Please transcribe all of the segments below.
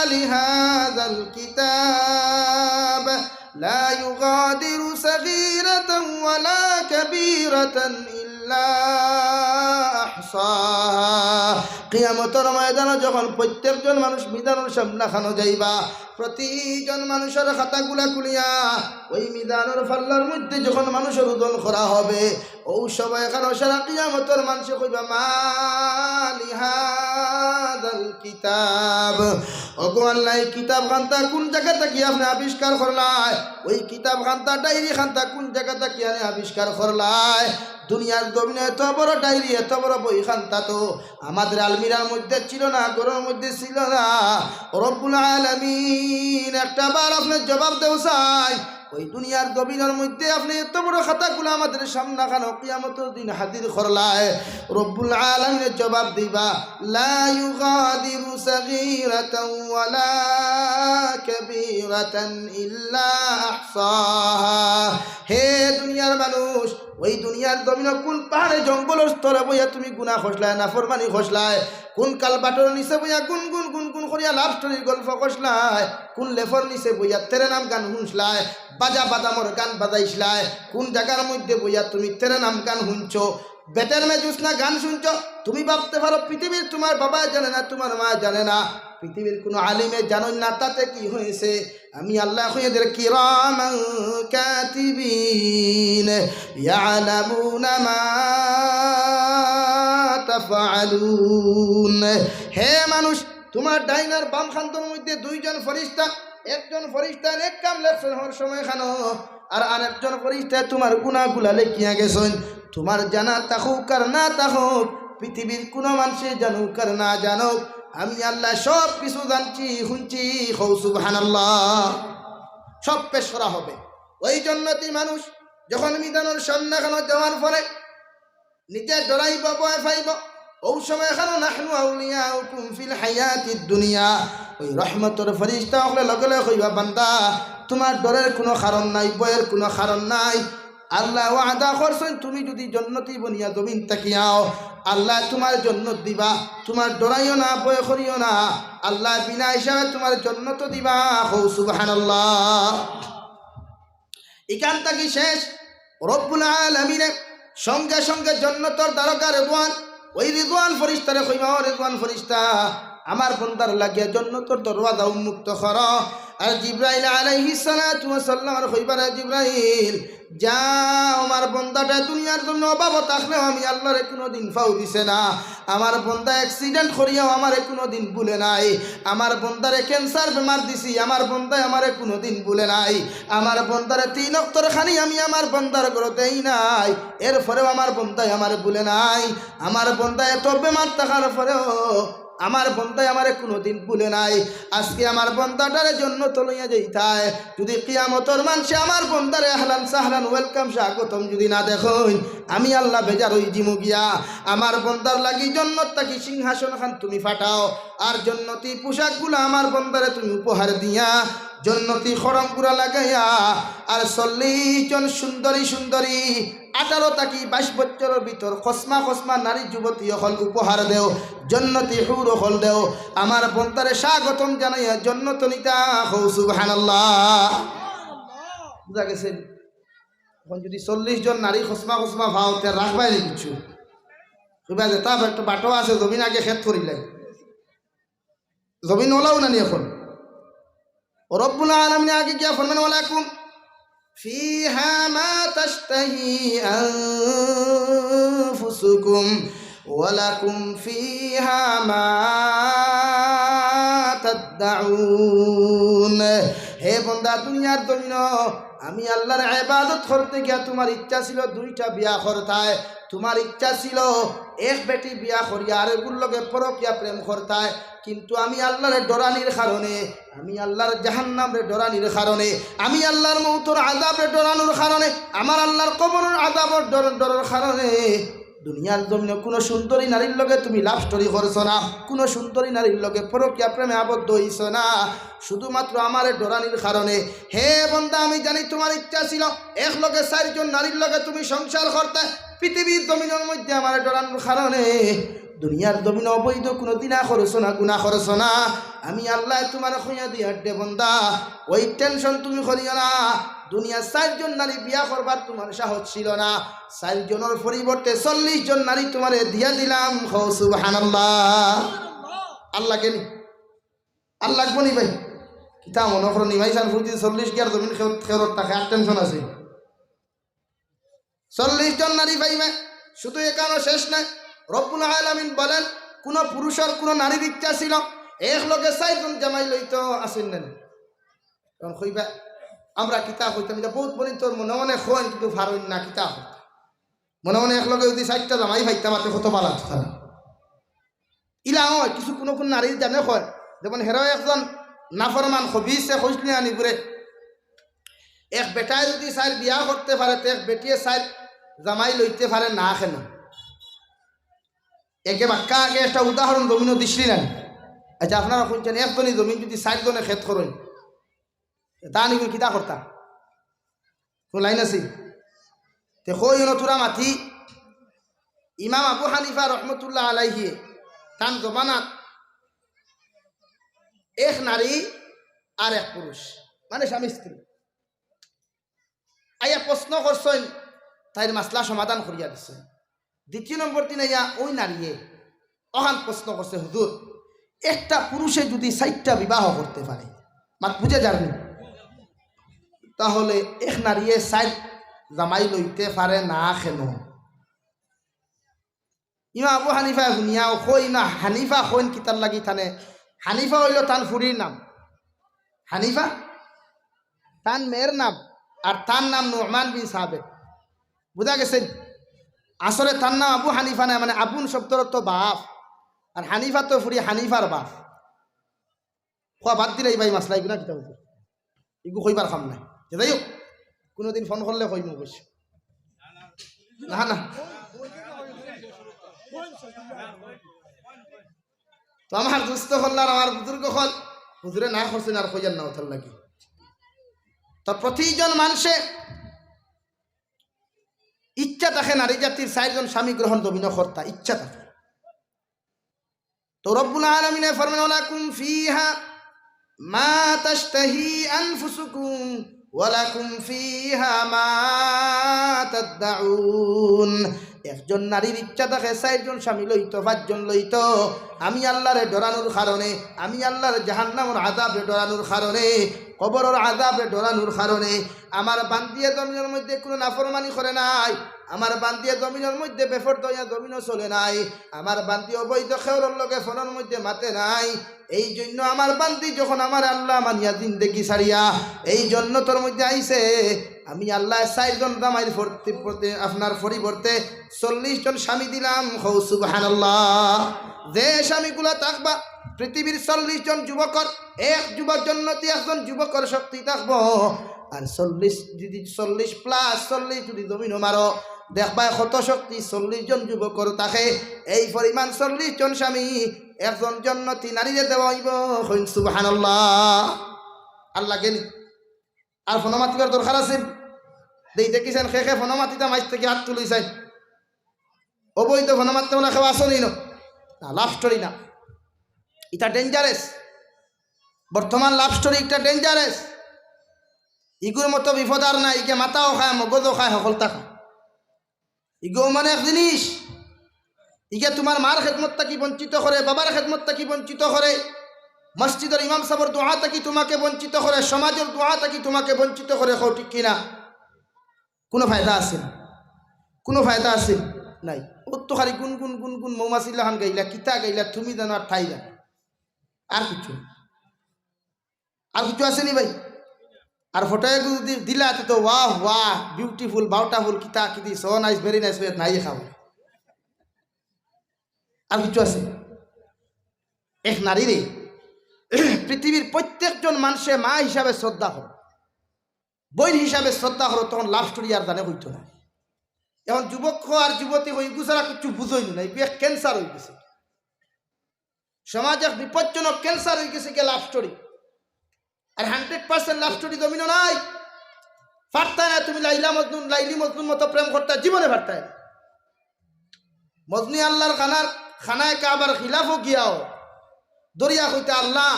لهذا الكتاب لا يغادر صغيرة ولا كبيرة إلا أحصاها কিয়ামতের ময়দানে যখন প্রত্যেকজন মানুষ মিজানের সামনে খানো যাইবা প্রতিজন মানুষের খাতাগুলা খুলিয়া ওই মিজানের পাল্লার মধ্যে যখন মানুষের ওজন করা হবে ও সবাই এখানে সারা কিয়ামতের মানুষ কইবা মালি হাযাল কিতাব ওগো আল্লাহ কিতাব খান্তা কোন জায়গা থেকে আপনি আবিষ্কার করলাই ওই কিতাব খান্তা ডায়েরি খান্তা কোন জায়গা থেকে আপনি আবিষ্কার করলাই দুনিয়ার জমিনে এত বড় ডায়েরি এত বড় বই খান্তা তো আমাদের আলমিরার মধ্যে ছিল না ঘরের মধ্যে ছিল না রব্বুল আলামিন একটা বার আপনি জবাব দেও চাই ওই দুনিয়ার জমিনের মধ্যে আপনি এত বড় খাতাগুলো আমাদের সামনে খানো কিয়ামতের দিন হাজির করলায় রব্বুল আলামিনের জবাব দিবা লা ইউগাদিরু সাগীরাতান ওয়ালা কাবীরাতান ইল্লা আহসাহা হে দুনিয়ার মানুষ ওই দুনিয়ার জমিনে কোন পাহাড়ে জঙ্গলের স্তরে বইয়া তুমি গুনাহ খসলায় নাফরমানি খসলায় কোন কালবাটর নিচে বইয়া গুন গুন গুন গুন করিয়া লাভ স্টোরির গল্প খসলায় কোন লেফর নিচে বইয়া তেরে নাম গান শুনছলায় বাজা বাদামর গান বাজাইছলায় কোন জায়গার মধ্যে বইয়া তুমি তেরে নাম গান শুনছো বেটের মেজুস না গান শুনছো তুমি ভাবতে পারো পৃথিবীর তোমার বাবা জানে না তোমার মা জানে না পৃথিবীর কোনো আলিমে জানেন না তাতে কি হয়েছে আমি আল্লাহ এদের কিরামান কাতিবিন ইয়ালামুনা মা তাফআলুন হে মানুষ তোমার ডাইনার বাম খান্তর মধ্যে দুইজন ফেরেশতা একজন ফেরেশতা এক কাম লেখছেন হর সময় খানো আর আরেকজন ফেরেশতা তোমার গুনাহগুলা লিখিয়া গেছেন তোমার জানা তাকুক আর না তাকুক পৃথিবীর কোনো মানুষে জানুক আর না জানুক আমি আল্লাহ সব কিছু জানছি শুনছি হৌ সুবহানাল্লাহ সব পেশ করা হবে ওই জন্নতি মানুষ যখন মিজানের সামনে খানো যাওয়ার পরে নিজে ডরাইব ভয় পাইব ওই সময় খানো নাহনু আউলিয়াউকুম ফিল হায়াতিদ দুনিয়া ওই রহমতের ফেরেশতা হলে লগে লগে কইবা বান্দা তোমার ডরের কোনো কারণ নাই ভয়ের কোনো কারণ নাই আল্লাহ ওয়াদা করছেন তুমি যদি জান্নাতি বনিয়া জমিন তাকিয়াও আল্লাহ তোমার জান্নাত দিবা তোমার ডরাইও না ভয় করিও না আল্লাহ বিনা হিসাবে তোমার জান্নাত দিবা হৌ সুবহানাল্লাহ এখান থেকে শেষ রব্বুল আলামিনের সঙ্গে সঙ্গে জান্নাতের দ্বারকা রিদওয়ান ওই রিদওয়ান ফেরেশতারে কইবা ও রিদওয়ান ফেরেশতা আমার বান্দার লাগিয়া জান্নাতের দরওয়াজা উন্মুক্ত করো আর জিবরাইল আলাইহিস সালাতু ওয়াস সালাম কইবা জিবরাইল যাও আমার বন্দাটা দুনিয়ার জন্য অভাব থাকলেও আমি আল্লাহরে কোনোদিন ফাও দিছে না আমার বন্দা অ্যাক্সিডেন্ট করিয়াও আমারে কোনোদিন ভুলে নাই আমার বন্দারে ক্যান্সার বেমার দিছি আমার বন্দায় আমারে কোনোদিন ভুলে নাই আমার বন্দারে 3 অক্তর খানি আমি আমার বন্দার ঘরে দেই নাই এরপরেও আমার বন্দায় আমারে ভুলে নাই আমার বন্দায় এত বেমার থাকার পরেও আমার বন্দায় আমারে কোনোদিন ভুলে নাই আজকে আমার বন্দাটার জন্য তলইয়া যাইতায় যদি কিয়ামতের মানুষে আমার বন্দারে আহলান সাহলান ওয়েলকাম স্বাগতম যদি না দেখুন আমি আল্লাহ বেজার হই জিমু গিয়া আমার বন্দার লাগি জান্নাত থাকি সিংহাসন খান তুমি ফাটাও আর জান্নাতি পোশাকগুলো আমার বন্দারে তুমি উপহার দিয়া জান্নাতি খড়মগুলা লাগাইয়া আর 40 জন সুন্দরী সুন্দরী 18 থেকে 22 বছরের ভিতর খসমা খসমা নারী যুবতী হল উপহার দেও জান্নাতি হুর হল দেও আমার বন্দারে স্বাগতম জানাইয়া জান্নাত নিতা হৌ সুবহানাল্লাহ বুঝা গেছে এখন যদি 40 জন নারী খসমা খসমা ভাওতে রাখবাই কিছু কইবা যে তা একটা বাটো আছে জমিন আগে খেত করিলাই জমিন ওলাও না নি এখন রব্বুল আলামিন আগে গিয়া ফরমান ওয়ালাকুম ফিহা মা তাশতাহি আনফুসুকুম ওয়ালাকুম ফিহা মা তাদউন হে বান্দা দুনিয়ার জমিন আমি আল্লাহর ইবাদত করতে গিয়া তোমার ইচ্ছা ছিল 2টা বিয়া করতায় তোমার ইচ্ছা ছিল এক বেটি বিয়া করিয়া আরেকগুর লগে পরকিয়া প্রেম করতায় কিন্তু আমি আল্লাহর ডরানির কারণে আমি আল্লাহর জাহান্নামের ডরানির কারণে আমি আল্লাহর মউতের আযাবের ডরানোর কারণে আমার আল্লাহর কবরের আযাবের ডরার কারণে দুনিয়ার জমিনে কোনো সুন্দরী নারীর লগে তুমি লাভ স্টোরি করছো না কোনো সুন্দরী নারীর লগে পরকিয়া প্রেমে আবদ্ধ হইছ না শুধুমাত্র আমার ডরানির কারণে হে বান্দা আমি জানি তোমার ইচ্ছা ছিল এক লগে 4 জন নারীর লগে তুমি সংসার করতে পৃথিবীর জমিনের মধ্যে আমার ডরানোর কারণে দুনিয়ার জমিন অবৈধ কোনো দিনা খরচ না, গুনাহ খরচ না। আমি আল্লাহ তোমার খুঁয়া দিয়ে হাঁটে বন্দা, ওই টেনশন তুমি করিও না। দুনিয়া 4 জন নারী বিয়া করবার তোমার সাহস ছিল না, 4 জনের পরিবর্তে 40 জন নারী তোমারে দিয়া দিলাম। সুবহানাল্লাহ। আল্লাহ কেনি আল্লাহ বনি ভাই কিতা মনে করো নি ভাই, 40 গিয়ার জমিন খেরত থাকে আর টেনশন আছে। 40 জন নারী পাইবে। শুধু এখানে শেষ নাই, রব্বুল আলামিন বলেন কোন পুরুষের কোন নারীর ইচ্ছা ছিল এক লগে 4 জন জামাই লইতো আসেন না, তখন কইবা আমরা কিতাব হইতাম এটা বহুত বলি তোর মনে মনে হয় কিন্তু ভারইন না কিতাব মনে মনে এক লগে যদি 4টা জামাই পাইতাম আপনি কত ভালো থাকতাম। ইলা হয় কিছু কোনো কোন নারীর জানে হয়, যেমন হেরো একজন নাফরমান খবিসে খোঁজলি আনি ঘুরে, এক বেটায় যদি 4 বিয়া করতে পারে তো এক বেটিয়ে 4 জামাই লইতে পারে না কেন? একে বাক্কা আগে একটা উদাহরণ জমিনও দিসলি না। আচ্ছা আপনারা শুনছেন একজনই জমিন যদি 4 জনে খেত করেন তা নিগুলো কিতা করতাম? কোন লাইন আছে তে কই তোরা মাথি ইমাম আবু হানিফা রহমতুল্লাহ আলাইহি তান জমানাত এক নারী আর এক পুরুষ মানে স্বামী স্ত্রী আইয়া প্রশ্ন করছেন, তাই মাসলা সমাধান করিয়া দিছে। দ্বিতীয় নম্বর দিন আইয়া ওই নারীয়ে অহান প্রশ্ন করছে, হুজুর একটা পুরুষে যদি 4টা বিবাহ করতে পারে, মাত বুঝে যাননি, তাহলে এক নারীয়ে 4 জামাই লইতে পারে না কেন? ইমা আবু হানিফা শুনিয়া কই না হানিফা কইন কিতার লাগি থানে। হানিফা হইল তান ফুরির নাম, হানিফা তান মেয়ের নাম, আর তার নাম নুমান বিন সাবেত। বুঝা গেছেন? আসলে তার নাম আবু হানিফা না, মানে আবুন শব্দর তো বাপ, আর হানিফা তো ফুরি হানিফার বাপ। খোয়া বাদ দিলে ভাই মাসলা এগুলো কিতা হতো এগু কইবার কাম নাই। যাই হোক কোনোদিন ফোন করলে কইম অবশ্য। না না তো আমার দুস্থ হল আর আমার বুজুর্গ হল হুজুরে না করছেন আর কইয়ার না ওঠার লাগে। তো প্রতিজন মানুষে ইচ্ছা থাকে নারী জাতির 4 জন স্বামী গ্রহণ দমিন কর্তা ইচ্ছা থাকে। তো রব্বুল আলামিনে ফরমান ওয়ালাকুম ফিহা মা তাশতাহি আনফুসুকুম ওয়ালাকুম ফিহা মা তাদউন। একজন নারীর ইচ্ছা থাকে 4 জন স্বামী লইতো, 5 জন লইতো। আমি আল্লাহরে ডরানোর কারণে, আমি আল্লাহর জাহান্নামের আযাবে ডরানোর কারণে, কবরের আযাবে ডরানোর কারণে আমার বান্দিয়ে জমিনের মধ্যে কোনো নাফরমানি করে নাই, আমার বান্দিয়ে জমিনের মধ্যে বেফরদয়া জমিনও চলে নাই, আমার বান্দি অবৈধ খেওরের লগে ফোনের মধ্যে মাতে নাই। এই জন্য আমার বান্দি যখন আমার আল্লাহ মানিয়া জিন্দেগি ছাড়িয়া এই জন্য তোর মধ্যে আইছে, আমি আল্লাহ 4 জন জামাইর আপনার পরিবর্তে 40 জন স্বামী দিলাম। সুবহানাল্লাহ। যে স্বামীগুলা থাকবা পৃথিবীর 40 জন যুবকর এক যুবক জন্নতি একজন যুবকর শক্তি থাকবো, আর 40 প্লাস 40 যদি জমিন মারো দেখবা কত শক্তি 40 জন যুবকর থাকে। এই পরিমাণ 40 জন স্বামী একজন জন্নতি নারীরে দেওয়া হইব। সুবহানাল্লাহ। আল্লাহ গেলি আর ফোন মাতিবার দরকার আছে? দেই দেখিছেন খে ফোন মাতিতা মাইজ থেকে হাত তুলি চাই অবৈধ ফোন মারতে মনে কেউ আসনি না, লাভ স্টোরি না, এটা ডেঞ্জারাস। বর্তমান লাভ স্টোরি একটা ডেঞ্জারাস। ইগুর মতো বিপদ আর নাই। ইকে মাথাও খায়, মগজও খায়, সকলতা খায়। ইগো মানে এক জিনিস, ইকে তোমার মার খেদমত থাকি বঞ্চিত করে, বাবার খেদমত থাকি বঞ্চিত করে, মসজিদের ইমাম সাহেবের দোয়া থাকি তোমাকে বঞ্চিত করে, সমাজের দোয়া থাকি তোমাকে বঞ্চিত করে। হও ঠিক কিনা? কোনো ফায়দা আছে? কোনো ফায়দা আছে নাই। ওর তো খালি গুনগুন গুনগুন মৌমাছিলাহান গাইলা, কিতা গাইলা, তুমি জানো আর ঠাই জানো, আর কিছু আসেনি ভাই। আর ফটো যদি দিলা তো ওয়াহ ওয়াহ বিউটিফুল বাউটাফুল কিতা কিতি সো নাইস ভেরি নাইস হয়ে নাই খাও। আর কিছু আছে? এক নারীরে পৃথিবীর প্রত্যেকজন মানুষে মা হিসাবে শ্রদ্ধা করো, বোন হিসাবে শ্রদ্ধা করো, তখন লাভ স্টোরি আর জানে হইতো না। এখন যুবক আর যুবতী হই গুছারা কিছু বুঝই না, এক ক্যান্সার হয়ে গেছে সমাজ, এক বিপজ্জনক ক্যান্সার হয়ে গেছে লাভ স্টোরি। আর 100% লাভ স্টোরি জমিন নাই। পারতায় না তুমি লাইলি মজনুন মতো প্রেম করতে, জীবনে পারতায় না। মজনু আল্লাহর খানার খানায় কাবার খিলাফও গিয়াও দরিয়া কইতে আল্লাহ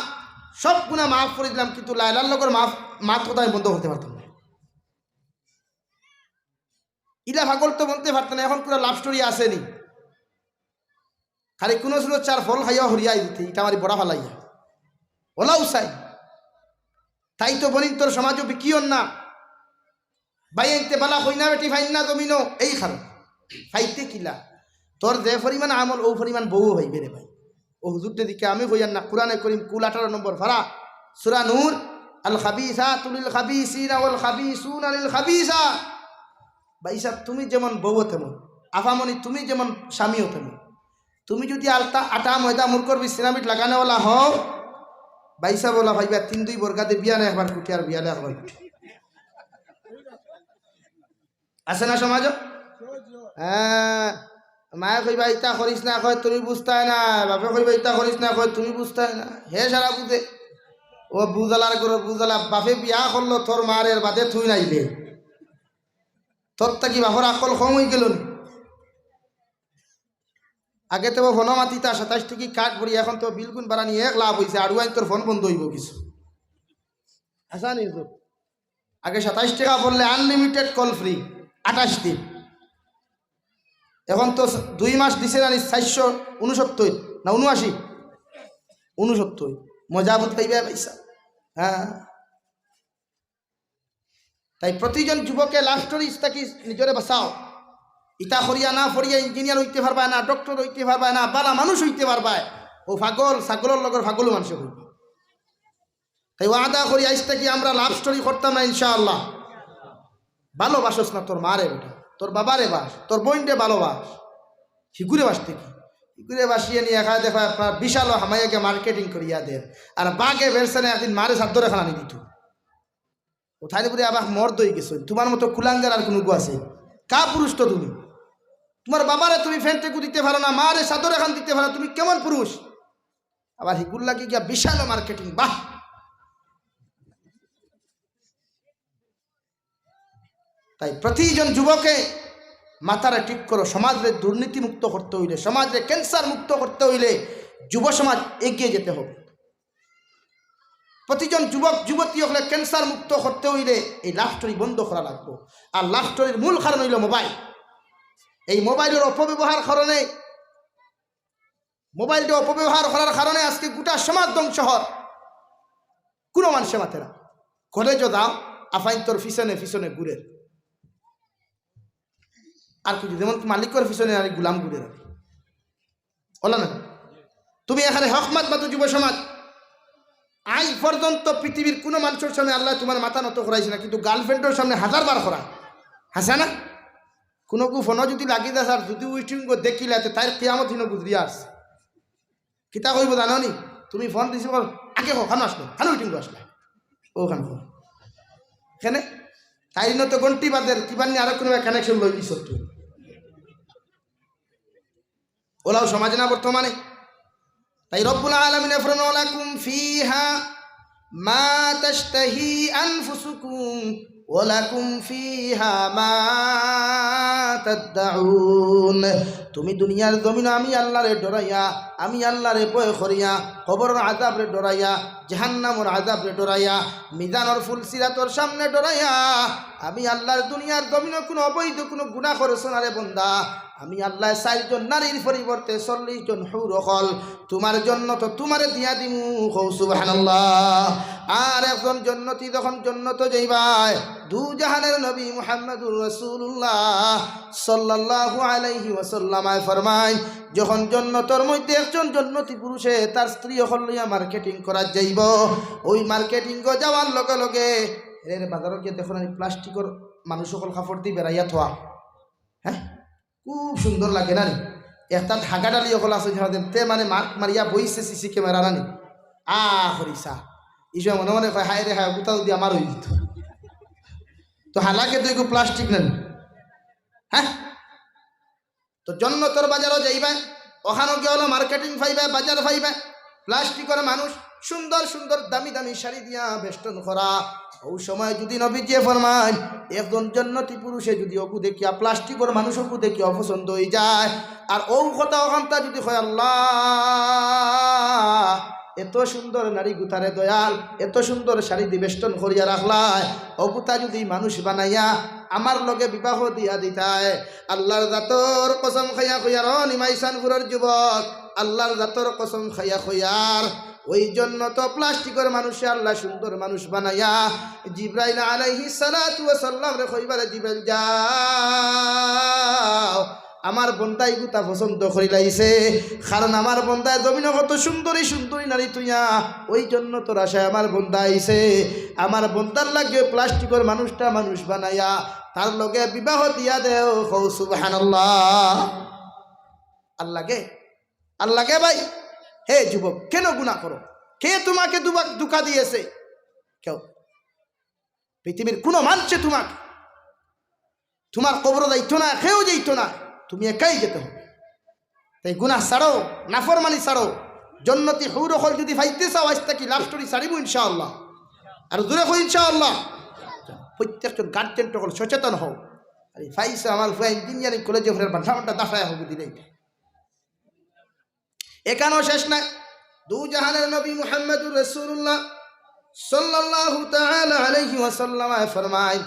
সব গুনাহ মাফ করে দিলাম, কিন্তু লাইলার লগর মাফ কথা আমি বন্ধ করতে পারতাম না। ইলা পাগল তো বলতে পারতাম না। এখন পুরো লাভ স্টোরি আসেনি, খালি কোনো ছিল চার ফল খাইয়া হরিয়াই দিতে, এটা আমার বড়া ফালাইয়া ওলাও চাই। তাই তো বলিন তোর সমাজও বিকিয়ন না ভাই, এনতে বালা হই না বেটি ফাইন না জমিনো এই খারাপ ফাইতে কিলা তোর যে পরিমাণ আমল ও পরিমাণ বউ হইবে রে ভাই। ও হুজুরতে দিকে আমি কইয়ার না, কোরআনে করিম কুল 18 নম্বর ফারা সূরা নূর, আল খাবিসাতু লিল খাবিসিনা ওয়াল খাবিসুনা লিল খাবিসা। ভাই সাহেব তুমি যেমন বউ তেমন, আফামনি তুমি যেমন স্বামীও তেমন। তুমি যদি আটা ময়দা মুরকর বিছনামিট লাগানোওয়ালা হও, ভাই সাহেব বলা ভাইবা 3-2 বর্গাতে বিয়া না একবার কুটি আর বিয়া না একবার কুটি আছে না সমাজ? হ্যাঁ, মায়ে কইবা ইতা করিস না, কয় তুমি বুঝতাই না। বাপে কইবা ইতা করিস না, কয় তুমি বুঝতাই না। হে সারা বুঝে ও বুজালার করো বুজালা। বাপে বিয়া করলো তোর মারের বাদে তুই নাইলে তোর তা কি বাপর আকল কম হয়ে গেল? আগে তো ফোন মাতিতা 27 টাকি কাঠ ভরি, এখন তো বিলকুল বাড়ানি 1 লাভ হয়েছে। আড়ুয়াই তোর ফোন বন্ধ হইব কিছু আসা নি। আগে 27 টাকা বললে আনলিমিটেড কল ফ্রি 28 দিন, এখন তো 2 মাস দিছে না 469 না 79 মজা বুঝ পাইবে পয়সা। হ্যাঁ, তাই প্রতিজন যুবকে লাভ স্টোরি ইস্তাকি নিজরে বাঁচাও। ইতা করিয়া না ফরিয়া ইঞ্জিনিয়ার হইতে পারবা না, ডক্টর হইতে পারবা না, বালা মানুষ হইতে পারবা। ও পাগল ছাগলের লগর পাগলও মানুষ হইবে। তাই ওয়াদা করি আইস্তাকি আমরা লাভ স্টোরি করতাম না ইনশাআল্লাহ। ভালোবাসস না তোর মারে বেটা, তোর বাবারে বাস, তোর বোনরে ভালোবাস। হিগুরে বাসতে কি হিগুরে বাসিয়ে নিয়ে একা দেখা আপনার বিশাল হামাইয়াকে মার্কেটিং করিয়া দেন। আর বাঘে বেরছে না একদিন মারে সাত ধরে খানি দিত কোথায় পুরে আবার মর্দ হয়ে গেছে। তোমার মতো কুলাঙ্গার আর কোনো গু আছে? কা পুরুষ তো তুমি? তোমার বাবারে তুমি ফ্যানটেকু দিতে পারো না, মারে সাদর এখান দিতে পারো, তুমি কেমন পুরুষ? আবার হিগুল্লাকে গিয়া বিশাল মার্কেটিং। বাহ! তাই প্রতিজন যুবকে মাথারে ঠিক করো। সমাজে দুর্নীতি মুক্ত করতে হইলে, সমাজে ক্যান্সার মুক্ত করতে হইলে যুব সমাজ এগিয়ে যেতে হবে। প্রতিজন যুবক যুবতী হলে ক্যান্সার মুক্ত করতে হইলে এই লাভ স্টোরি বন্ধ করা লাগবে। আর লাভ স্টোরির মূল কারণ হইল মোবাইল। এই মোবাইলের অপব্যবহার কারণে, মোবাইলটা অপব্যবহার করার কারণে আজকে গোটা সমাজ ধ্বংস হয়। কোনো মানুষে মাথে না কলেজও দাও আফাইন তোর পিছনে পিছনে ঘুরে আর কিছু, যেমন মালিকের পিছনে আর গুলাম ঘুরে রাখে বলো না। তুমি এখানে হকমাত মাতো যুব সমাজ, আজ পর্যন্ত পৃথিবীর কোনো মানুষের সামনে আল্লাহ তোমার মাথা নত করাইছে না, কিন্তু গার্লফ্রেন্ডের সামনে 1000 বার করা হাসা না। কোনো ফোনও যদি লাগি দেয় আর যদি উইটিং দেখিলে তাই কেয়ামত হিন গুজরিয়া আসছে। কিতা কইব জানো নি? তুমি ফোন দিছি আগে খানো আসলো, খানো উইটিং আসলে ওখান ফোন এখানে তাই তো ঘন্টি বাদের কিবার নিয়ে আরো কোনো কানেকশন লই দিস তুই ওলাও সমাজ না বর্তমানে। তাই রব্বুল আলামিন ফরমান লাকুম ফিহা মা তাশতাহি আনফুসুকুম ওয়া লাকুম ফিহা মা তাদউন। তুমি দুনিয়ার জমিনে আমি আল্লাহরে ডরাইয়া, আমি আল্লাহরে ভয় করিয়া, কবরের আযাবরে ডরাইয়া, জাহান্নামের আযাবরে ডরাইয়া, মিজানের ফুলসিরাতর সামনে ডরাইয়া, আমি আল্লাহর দুনিয়ার জমিনে কোনো অবৈধ কোনো গুনাহ করেছ না রে বান্দা। আমি আল্লাহ 4 জন নারীর পরিবর্তে 40 জন হুর হল তোমার জন্য তো তোমারে দিয়া দিমু, সুবহানাল্লাহ। আর একজন জন্নতি যখন জন্নত যাইবাই, দু জাহানের নবী মুহাম্মদুর রাসূলুল্লাহ সাল্লাল্লাহু আলাইহি ওয়াসাল্লাম ফরমায়, যখন জন্নতর মধ্যে একজন জন্নতি পুরুষে তার স্ত্রী হল লইয়া মার্কেটিং করা যাইব, ওই মার্কেটিং যাওয়ার লগে লগে এর বাজারত গিয়ে দেখুন প্লাস্টিকের মানুষ সকল কাপড় দিয়ে বেড়াইয়া থোয়া, হ্যাঁ খুব সুন্দর লাগে না নি। একটা ঢাকা ডালি অকল আছে তে মানে মার্ক মারিয়া বইছে সিসি ক্যামেরা নানি হরিসা এই সময় মনে মনে কয় হায় রে হায় কোথাও দিয়ে আমার হয়ে যেত। তো হালাকে তো একটু প্লাস্টিক নেন, হ্যাঁ। তো জন্নতর বাজারও যাইবা, ওখানে গিয়ে হলো মার্কেটিং পাইবা, বাজার পাইবা, প্লাস্টিকের মানুষ সুন্দর সুন্দর দামি দামি শাড়ি দিয়া বেষ্টন করা। ও সময় যদি নবীজি ফরমান একজন জান্নাতি পুরুষে যদি অপু দেখিয়া প্লাস্টিকের মানুষ অপু দেখিয়া অপছন্দ হয়ে যায়, আর ও কথা ওখানটা যদি হয় আল্লাহ এত সুন্দর নারী গুতারে দয়াল, এত সুন্দর শাড়ি দিবেষ্টন করিয়া রাখলায়, অপুতা যদি মানুষ বানাইয়া আমার লগে বিবাহ দিয়া দিতায়, আল্লাহর জাতর কসম খাইয়া খুয়ার নিমাইসানপুরের যুবক, আল্লাহর জাতর কসম খাইয়া খুয়ার ওই জন্য তো প্লাস্টিকের মানুষে আল্লাহ সুন্দর মানুষ বানাইয়া জিব্রাইল আলাইহিস সালাতু ওয়াস সালাম রে কইবারে জিব্রাইল যাও আমার বন্দাই গুতা পছন্দ করি লাইছে, কারণ আমার বন্দায় জমিনে কত সুন্দরী সুন্দরী নারী তুইয়া, ওই জন্য তোর আশায় আমার বন্দা আইছে, আমার বন্দার লাগে প্লাস্টিকের মানুষটা মানুষ বানাইয়া তার লগে বিবাহ দিয়া দেও। কও সুবহানাল্লাহ। আল্লাহকে আল্লাহকে ভাই, হে যুবক কেন গুনাহ করো? কে তোমাকে দুকা দিয়েছে? কেউ, পৃথিবীর কোনো মানুষে তোমাকে তোমার কবর যাইতো না, কেউ যাইতো না, তুমি একাই যেতে হবে। তাই গুনাহ ছাড়ো, নাফরমানি ছাড়ো, জন্নতি হুর হল যদি ভাইতে চাও আজ থেকে লাভ স্টোরি ছাড়িব ইনশাআল্লাহ। আর দূরে হো ইনশাআল্লাহ। প্রত্যেকজন গার্জেন হল সচেতন হও। আরে ফাইসা আমার ফুয়া ইঞ্জিনিয়ারিং কলেজে ফেরার বান্ধাটা দাফায় হবে দিলে এখানেও শেষ নাই। দু জাহানের নবী মুহাম্মদুর রাসূলুল্লাহ সাল্লাল্লাহু তাআলা আলাইহি ওয়াসাল্লাম ফরমায়,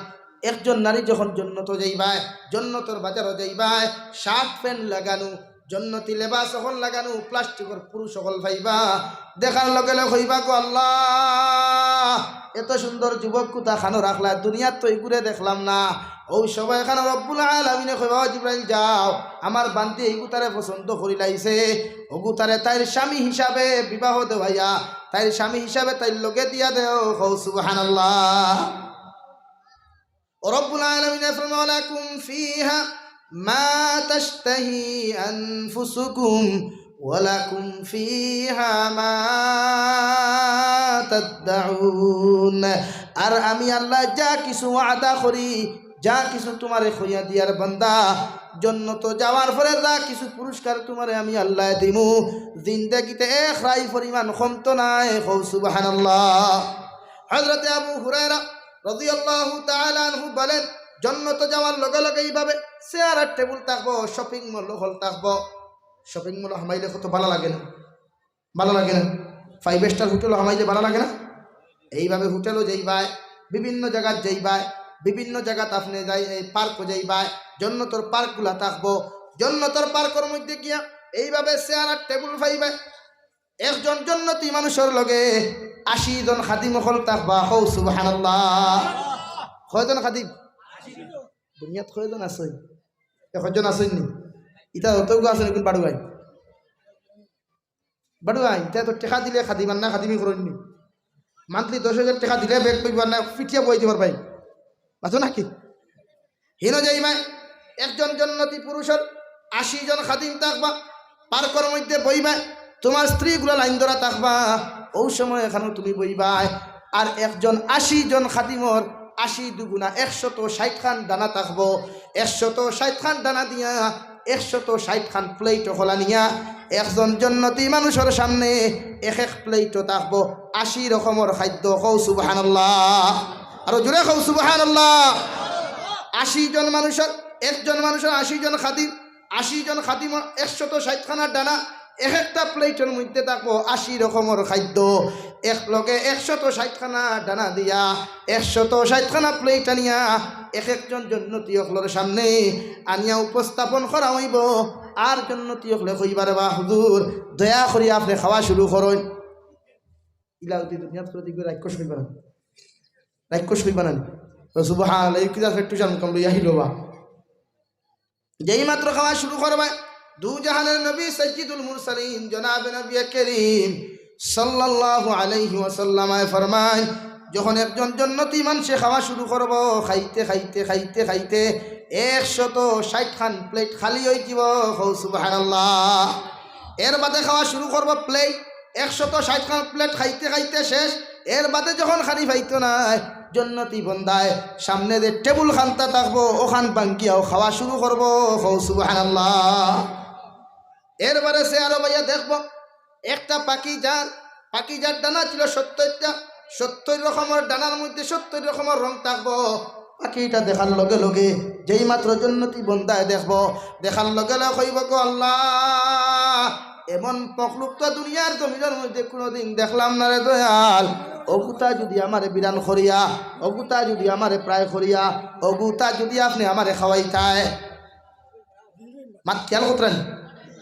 একজন নারী যখন জন্নত যাইবায়, জন্নতর বাজারও যাইবায়, শার্ট প্যান্ট লাগানো, জন্নতি লেবাস সকল লাগানো, প্লাস্টিকের পুরুষ সকল ভাইবা, দেখার লগে লগে হইবা গো আল্লাহ এত সুন্দর যুবক কুতা খানো রাখলা, দুনিয়ার তো ঘুরে দেখলাম না। ওই সবাই এখানে রব্বুল আলামিনে কইবা জিব্রাইল যাও আমার বান্তি এই গুতারে পছন্দ করি লাইছে, ও গুতারে তাইর স্বামী হিসাবে বিবাহ দেওয়াইয়া তাইর স্বামী হিসাবে তাইর লগে দিয়া দেও। কও সুবহানাল্লাহ। রব্বুল আলামিন ফরমায় লাকুম ফিহা মা তাশতাহি আনফুসুকুম ওয়া লাকুম ফিহা মা তাদউন। আর আমি আল্লাহ যা কিছু ওয়াদা করি, যা কিছু তোমারে খইয়া দিয়ার বান্দা, জন্নত যাওয়ার পরে যা কিছু পুরস্কার তোমারে আমি আল্লাহ দিমু, জিন্দেগিতে এক রাই পরিমাণ কমত নাই। কও সুবহানাল্লাহ। হযরত আবু হুরায়রা রাদিয়াল্লাহু তাআলা আনহু বলেন, জন্নত যাওয়ার লগে লগে এইভাবে চেয়ার আর টেবিল থাকবো, শপিং মল হল থাকবো। শপিং মল হামাইলে কত ভালো লাগে না? ভালো লাগে না? 5 স্টার হোটেল হামাইলে ভালো লাগে না? এইভাবে হোটেলও যাইবায়, বিভিন্ন জায়গায় যাইবায়, বিভিন্ন জায়গাতে আপনি যাই পার্কও যাইবায়, জন্নতর পার্কগুলা থাকবো। জন্নতর পার্কের মধ্যে গিয়া এইভাবে চেয়ার আর টেবিল পাইবে, একজন জন্নতি মানুষের লগে 80 জন খাদিম হল থাকবা। হৌ সুবহানাল্লাহ। কয়জন খাদিম? দুনিয়াত কয়জন আছে? 1 জন আছেন নি? ইটা অতগু আছে নাকি? বাড়ুয়াই বাড়ুয়াই ইটা তো টেকা দিলে খাদিমান না খাদিমি করেননি। মান্থলি 10,000 টাকা দিলে বেগ পেগবার না ফিটিয়া বই দিবার ভাই আছো নাকি? হিনো যাইবাই, একজন জন্নতি পুরুষের 80 জন খাদিম থাকবা, পার্কের মধ্যে বইবা, তোমার স্ত্রীগুলা লাইন ধরা থাকবা, ওই সময় এখানে তুমি বইবাই। আর একজন 80 জন খাদিমর 80 দুগুণা 160 খান দানা থাকবো। 160 খান দানা দিয়া 160 খান প্লেট খোলা নিয়া একজন জন্নতি মানুষের সামনে এক এক প্লেট থাকবো 80 রকমের খাদ্য। কও সুবহানাল্লাহ। আর জোরে কও সুবহানাল্লাহ। 80 জন মানুষের, একজন মানুষের 80 জন খাদিম, 80 জন খাদিমর 160 খানার দানা, এক একটা প্লেটের মধ্যে থাকবো 80 রকমের খাদ্য। এক লগে 160 খানা দানা দিয়া 160 খানা প্লেট আনিয়া এক একজন জন্নতি অকলের সামনে আনিয়া উপস্থাপন করা হইব। আর জন্নতি অকলে কইবারে বা হুজুর দয়া করি আপনি খাওয়া শুরু করুন। ইলাউদ্দি দুনিয়াত করে দিকে রাক্ষস হইবা না, রাক্ষস হইবা না। সুবহানাল্লাহ। এই কিলা একটু জান কম লইয়া হিলো বা যেই মাত্র খাওয়া শুরু করবে, দু জাহানের নবী সাইয়্যিদুল মুরসালিন জনাব নবী করিম সাল্লাল্লাহু আলাইহি ওয়াসাল্লাম ফরমায়, যখন একজন জন্নতি মানুষে খাওয়া শুরু করব, খাইতে খাইতে খাইতে খাইতে 160 খান প্লেট খালি হয়ে যাব। সুবহানাল্লাহ। এর বাদে খাওয়া শুরু করব, প্লেট 160 খান প্লেট খাইতে খাইতে শেষ। এর বাদে যখন খালি পাইতো না, জন্নতি বন্দায় সামনে যে টেবুল খানটা থাকবো ওখান বাঙ্কিয়াও খাওয়া শুরু করবো। সুবহানাল্লাহ। এরবারে সে আরো ভাইয়া দেখবো একটা পাখি যার পাখিজার ডানা ছিল 70টা, 70 রকমের ডানার মধ্যে 70 রকমের রং থাকবো। পাখিটা দেখার লগে লগে যেই মাত্র জান্নাতি বন্দায় দেখবো, দেখার লগে লগে হইব গো আল্লাহ, এমন মখলুক তো দুনিয়ার জমিনের মধ্যে কোনোদিন দেখলাম না রে দয়াল। অগুতা যদি আমারে বিরান করিয়া, অগুতা যদি আমারে প্রায় করিয়া, অগুতা যদি আপনি আমারে খাওয়াইতায়, মাত খেয়াল করতেন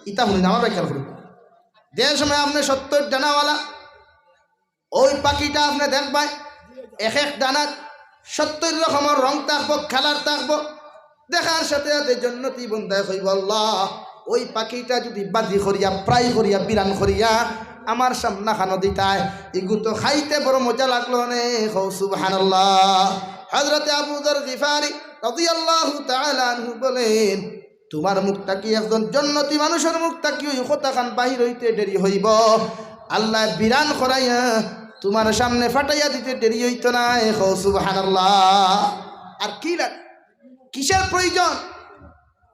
ইতা শুনি না, আমার ভাই খেয়াল করি। যে সময় আপনি 70 ডানাওয়ালা ওই পাখিটা আপনি দেখবেন, এক এক ডানাত 70 রকমের রং থাকবো, খেলার থাকবো। দেখার সাথে সাথে জান্নাতি বন্দায় কইব আল্লাহ, ওই পাখিটা যদি বাজি করিয়া প্রায় করিয়া বিরান করিয়া আমার সামনা খানো দিতায়, এগু তো খাইতে বড় মজা লাগলো নে। সুবহানাল্লাহ। হযরতে আবু যর গিফারি রাদিয়াল্লাহু তাআলা আনহু বলেন, তোমার মুখটা কি একজন জান্নাতি মানুষের মুখটা কি ওই কথাখান বাহির হইতে দেরি হইব, আল্লাহ বিরান করাইয়া তোমার সামনে ফাটাইয়া দিতে দেরি হইত না। সুবহানাল্লাহ। আর কি লাগে, কিসের প্রয়োজন?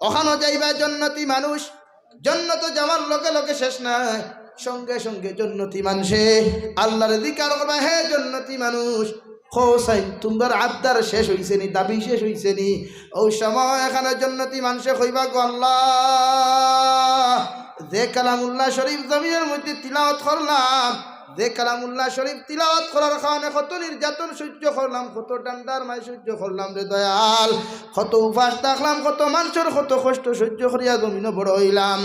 ওখানে যাইবা জান্নাতি মানুষ, জান্নাত যাওয়ার লগে লগে শেষ নাই, সঙ্গে সঙ্গে জান্নাতি মানুষে আল্লাহর জিকির করবে। হে জান্নাতি মানুষ, হোসাইন তোমার আবদার শেষ হইছে নি, দাবি শেষ হইছে নি? ওই সময় এখানে জান্নাতি মানুষে কইবা গো আল্লাহ, যে কালামুল্লাহ শরীফ জমিনের মধ্যে তিলাওয়াত করলাম, যে কালামুল্লাহ শরীফ তিলাওয়াত করার কারণে কত নির্যাতন সহ্য করলাম, কত ডান্ডার মাই সহ্য করলাম রে দয়াল, কত উপাস থাকলাম, কত মানুষের কত কষ্ট সহ্য করিয়া জমিনে বড় হইলাম।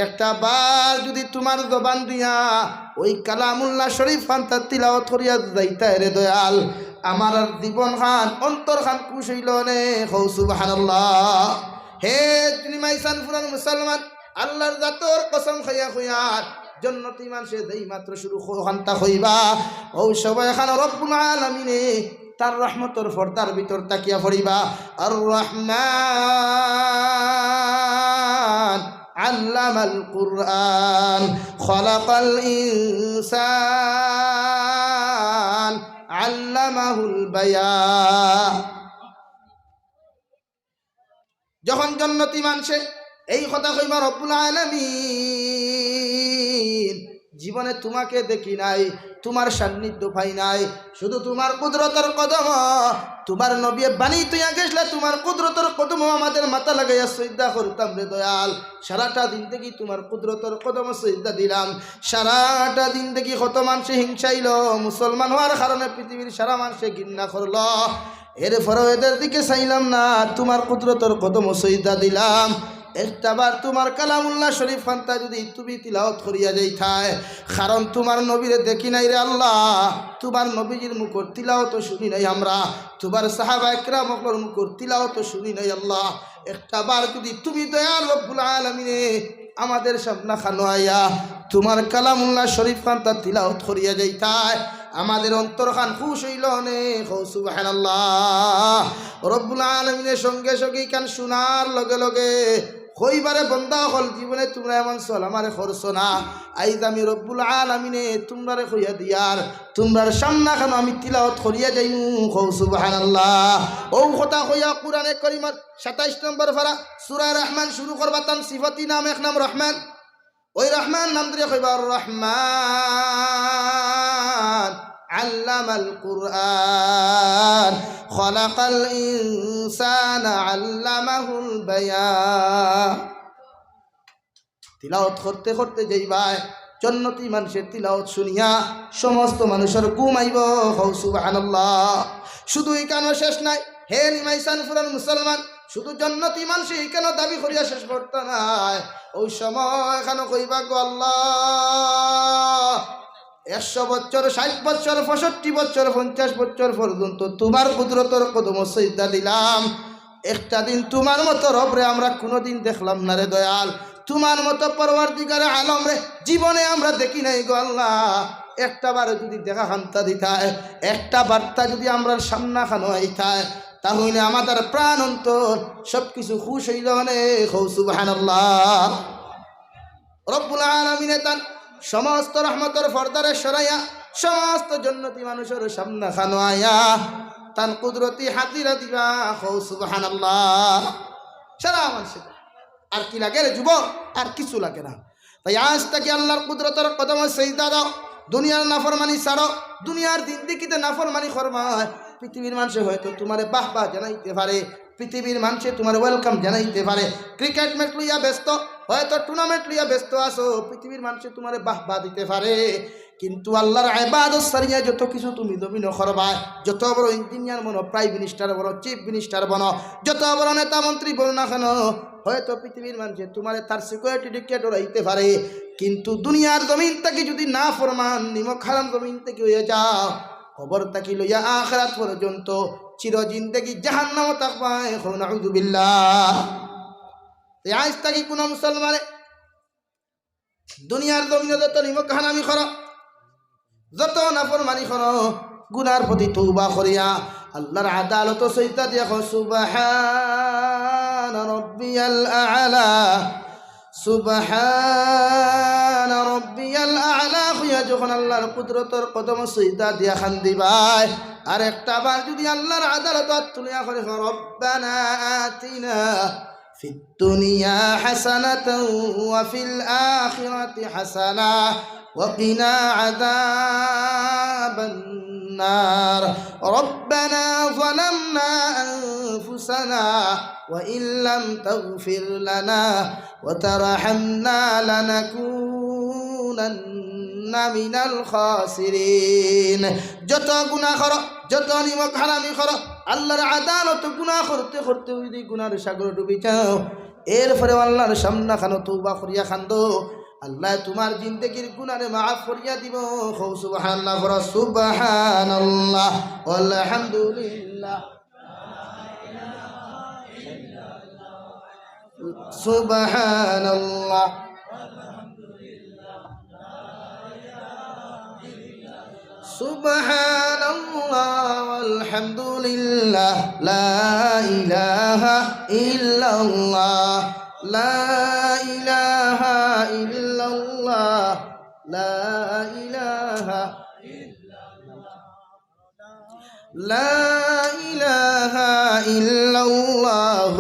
একটা বার যদি তোমার জবান দিয়া ওই কালামুল্লাহ শরীফ ফান্তা তিলাওয়াত করিয়া যাইতা রে দয়াল, আমার জীবন খান অন্তর খান খুশ হইল নে। সুবহানাল্লাহ। হে তুমি মাইসান ফুরান মুসলমান, আল্লাহর জাতর কসম খাইয়া খুইয়ার জান্নাতি মানুষে যেই মাত্র শুরু খান্তা হইবা, ওই সবাই এখানে রব্বুল আলামিনে তার রহমতের পর্দার ভিতর তাকিয়া পড়িবা। আর রহমান আল্লামাল কুরআন খলাকাল ইনসান আল্লামাহুল বায়ান। যখন জান্নাতি মানুষে এই কথা কইবা রব্বুল আলামিন, জীবনে তোমাকে দেখি নাই, তোমার সান্নিধ্য পাই নাই, শুধু তোমার কুদরতের কদম, তোমার নবী বাণী তুই গেছলে তোমার কুদরতের কদম আমাদের মাথা লাগাইয়া সিজদা করতাম রে দয়াল। সারাটা দিন থেকে তোমার কুদরতের কদম সিজদা দিলাম, সারাটা দিন থেকে কত মানুষে হিংসাইল, মুসলমান হওয়ার কারণে পৃথিবীর সারা মানুষে ঘৃণা করলো, এরপরেও এদের দিকে চাইলাম না, তোমার কুদরতের কদম সিজদা দিলাম। একটাবার তোমার কালামুল্লাহ শরীফ ফান্তা যদি তুমি তিলাওয়াত করিয়া যাইতায়, কারণ তোমার নবীরে দেখি নাই রে আল্লাহ, তোমার নবীজির মুখর তিলাওয়াত শুনি নাই আমরা, তোমার সাহাবা ইকরামের মুখর তিলাওয়াত শুনি নাই আল্লাহ। একটাবার যদি তুমি দয়াল রব্বুল আলামিনে আমাদের সামনে খানো আইয়া তোমার কালামুল্লাহ শরীফ ফান্তা তিলাওয়াত করিয়া যাইতায়, আমাদের অন্তর খান খুশ হইল নে। সুবহানাল্লাহ। রব্বুল আলামিনের সঙ্গে সঙ্গে কান শোনার লগে লগে হইবারে বন্দা হল, জীবনে তোমরা এমন চল আমারে করছো না, আইজ আমি রব্বুল আলামিনে তোমরারে কইয়া দিয়ার তোমরার সামনা খান আমি তিলাওয়াত করিয়া যাইমু। সুবহানাল্লাহ। ও কথা কইয়া কুরআনে কারীমের 27 নম্বর পারা সূরা রহমান শুরু করবা, তান সিফাতি নাম এক নাম রহমান, ওই রহমান নাম দিয়ে কইবা রহমান আল্লামাল কুরআন খলাকাল ইনসানা আল্লামাহুল বায়ান। তিলাওয়াত করতে করতে যাইবা, জান্নাতি মানুষের তিলাওয়াত শুনিয়া সমস্ত মানুষের ঘুম আইব। সুবহানাল্লাহ। শুধু এখানে শেষ নাই, হে নিমাইসান ফুরান মুসলমান, শুধু জান্নাতি মানুষ এখানে দাবি করিয়া শেষ করতে নাই, ওই সময় এখানে কইবা গো আল্লাহ, 100 বছর, 60 বছর, 65 বছর, 50 বছর পর্যন্ত তোমার কুদরতের কদম সিজদা দিলাম। একটা দিন তোমার মতো রবরে আমরা কোনোদিন দেখলাম না রে দয়াল, তোমার মতো পরওয়ারদিগারে আলম রে জীবনে আমরা দেখি নাই গো আল্লাহ। একটা বার যদি দেখা খান্তা দিতায়, একটা বার্তা যদি আমরা সামনা খানো আইতায়, তাহলে আমাদের প্রাণ অন্তর সব কিছু খুশ হইল নে। সুবহানাল্লাহ। রব্বুল আলামিনে তান সমস্ত রহমতের পর্দারে সরাইয়া সমস্ত জান্নাতি মানুষের সামনে খানো আয়া তান কুদরতি হাজিরা দিবা। সুবহানাল্লাহ। সারা মানুষের আর কি লাগে রে যুবক, আর কিছু লাগে না। তাই আজ থেকে আল্লাহর কুদরতের কদমে সিজদা দাও, দুনিয়ার নাফরমানি ছাড়ো, দুনিয়ার জিন্দেগিতে নাফরমানি করবাই, পৃথিবীর মানুষে হয়তো তোমারে বাহবা জানাইতে পারে, পৃথিবীর মানুষে তোমার ওয়েলকাম জানাইতে পারে। ক্রিকেট ম্যাচ লইয়া ব্যস্ত, হয়তো টুর্নামেন্ট লইয়া ব্যস্ত আসো, পৃথিবীর মানুষে তোমারে বাহবা দিতে পারে, কিন্তু আল্লাহর ইবাদত সারিয়া যত কিছু তুমি জমিন করবা, যত বড় ইঞ্জিনিয়ার বনো, প্রাইম মিনিস্টার বনো, চিফ মিনিস্টার বনো, যত বড় নেতা মন্ত্রী বলো না কেন, হয়তো পৃথিবীর মানুষে তোমার তার সিকিউরিটি টিকেট রাইতে পারে, কিন্তু দুনিয়ার জমিন থেকে যদি না ফরমান নিমক হারাম জমিন থেকে হয়ে যাও, খবর তাকি লইয়া আখিরাত পর্যন্ত চির জিন্দেগি জাহান্নামে থাকবা। এখন নাউযু বিল্লাহ। এই আজ তাকি কোন মুসলমানে দুনিয়ার জমিনে যত নিমক হারামি করো, যত নাফরমানি করো, গুনার প্রতি তওবা করিয়া আল্লাহর আদালত সইতা দিয়া সুবহান রাব্বিয়াল আ'লা, সুবহান রাব্বিয়াল আ'লা হইয়া যখন আল্লাহর কুদরতের কদম সইতা দিয়া খান্দিবাই, আর একটা বার যদি আল্লাহর আদালত তুলিয়া করে রব্বানা আতিনা ফিদ দুনিয়া হাসানাতাও ওয়া ফিল আখিরাতি হাসানা وقنا عذاب النار ربنا ظلمنا أنفسنا وإن لم تغفر لنا وترحمنا لنكونن من الخاسرين। যত গুনাহ করো, যত নিমক হারামি করো, আল্লাহর আদালত গুনাহ করতে করতে ওই গুনার সাগরে ডুবে যাও, এরপরে আল্লাহর সামনে খানো তওবা করিয়া খান্দো, আল্লাহ তোমার জিন্দেগির গুনাহে মাফ করিয়া দিব। সুবহানাল্লাহ, সুবহানাল্লাহ আলহামদুলিল্লাহ, সুবহানাল্লাহ সুবহানাল্লাহ আলহামদুলিল্লাহ, লা ইলাহা ইল্লাল্লাহ, লা ইলাহা ইল্লাল্লাহ, লা ইলাহা লা ইলাহা ইল্লাল্লাহ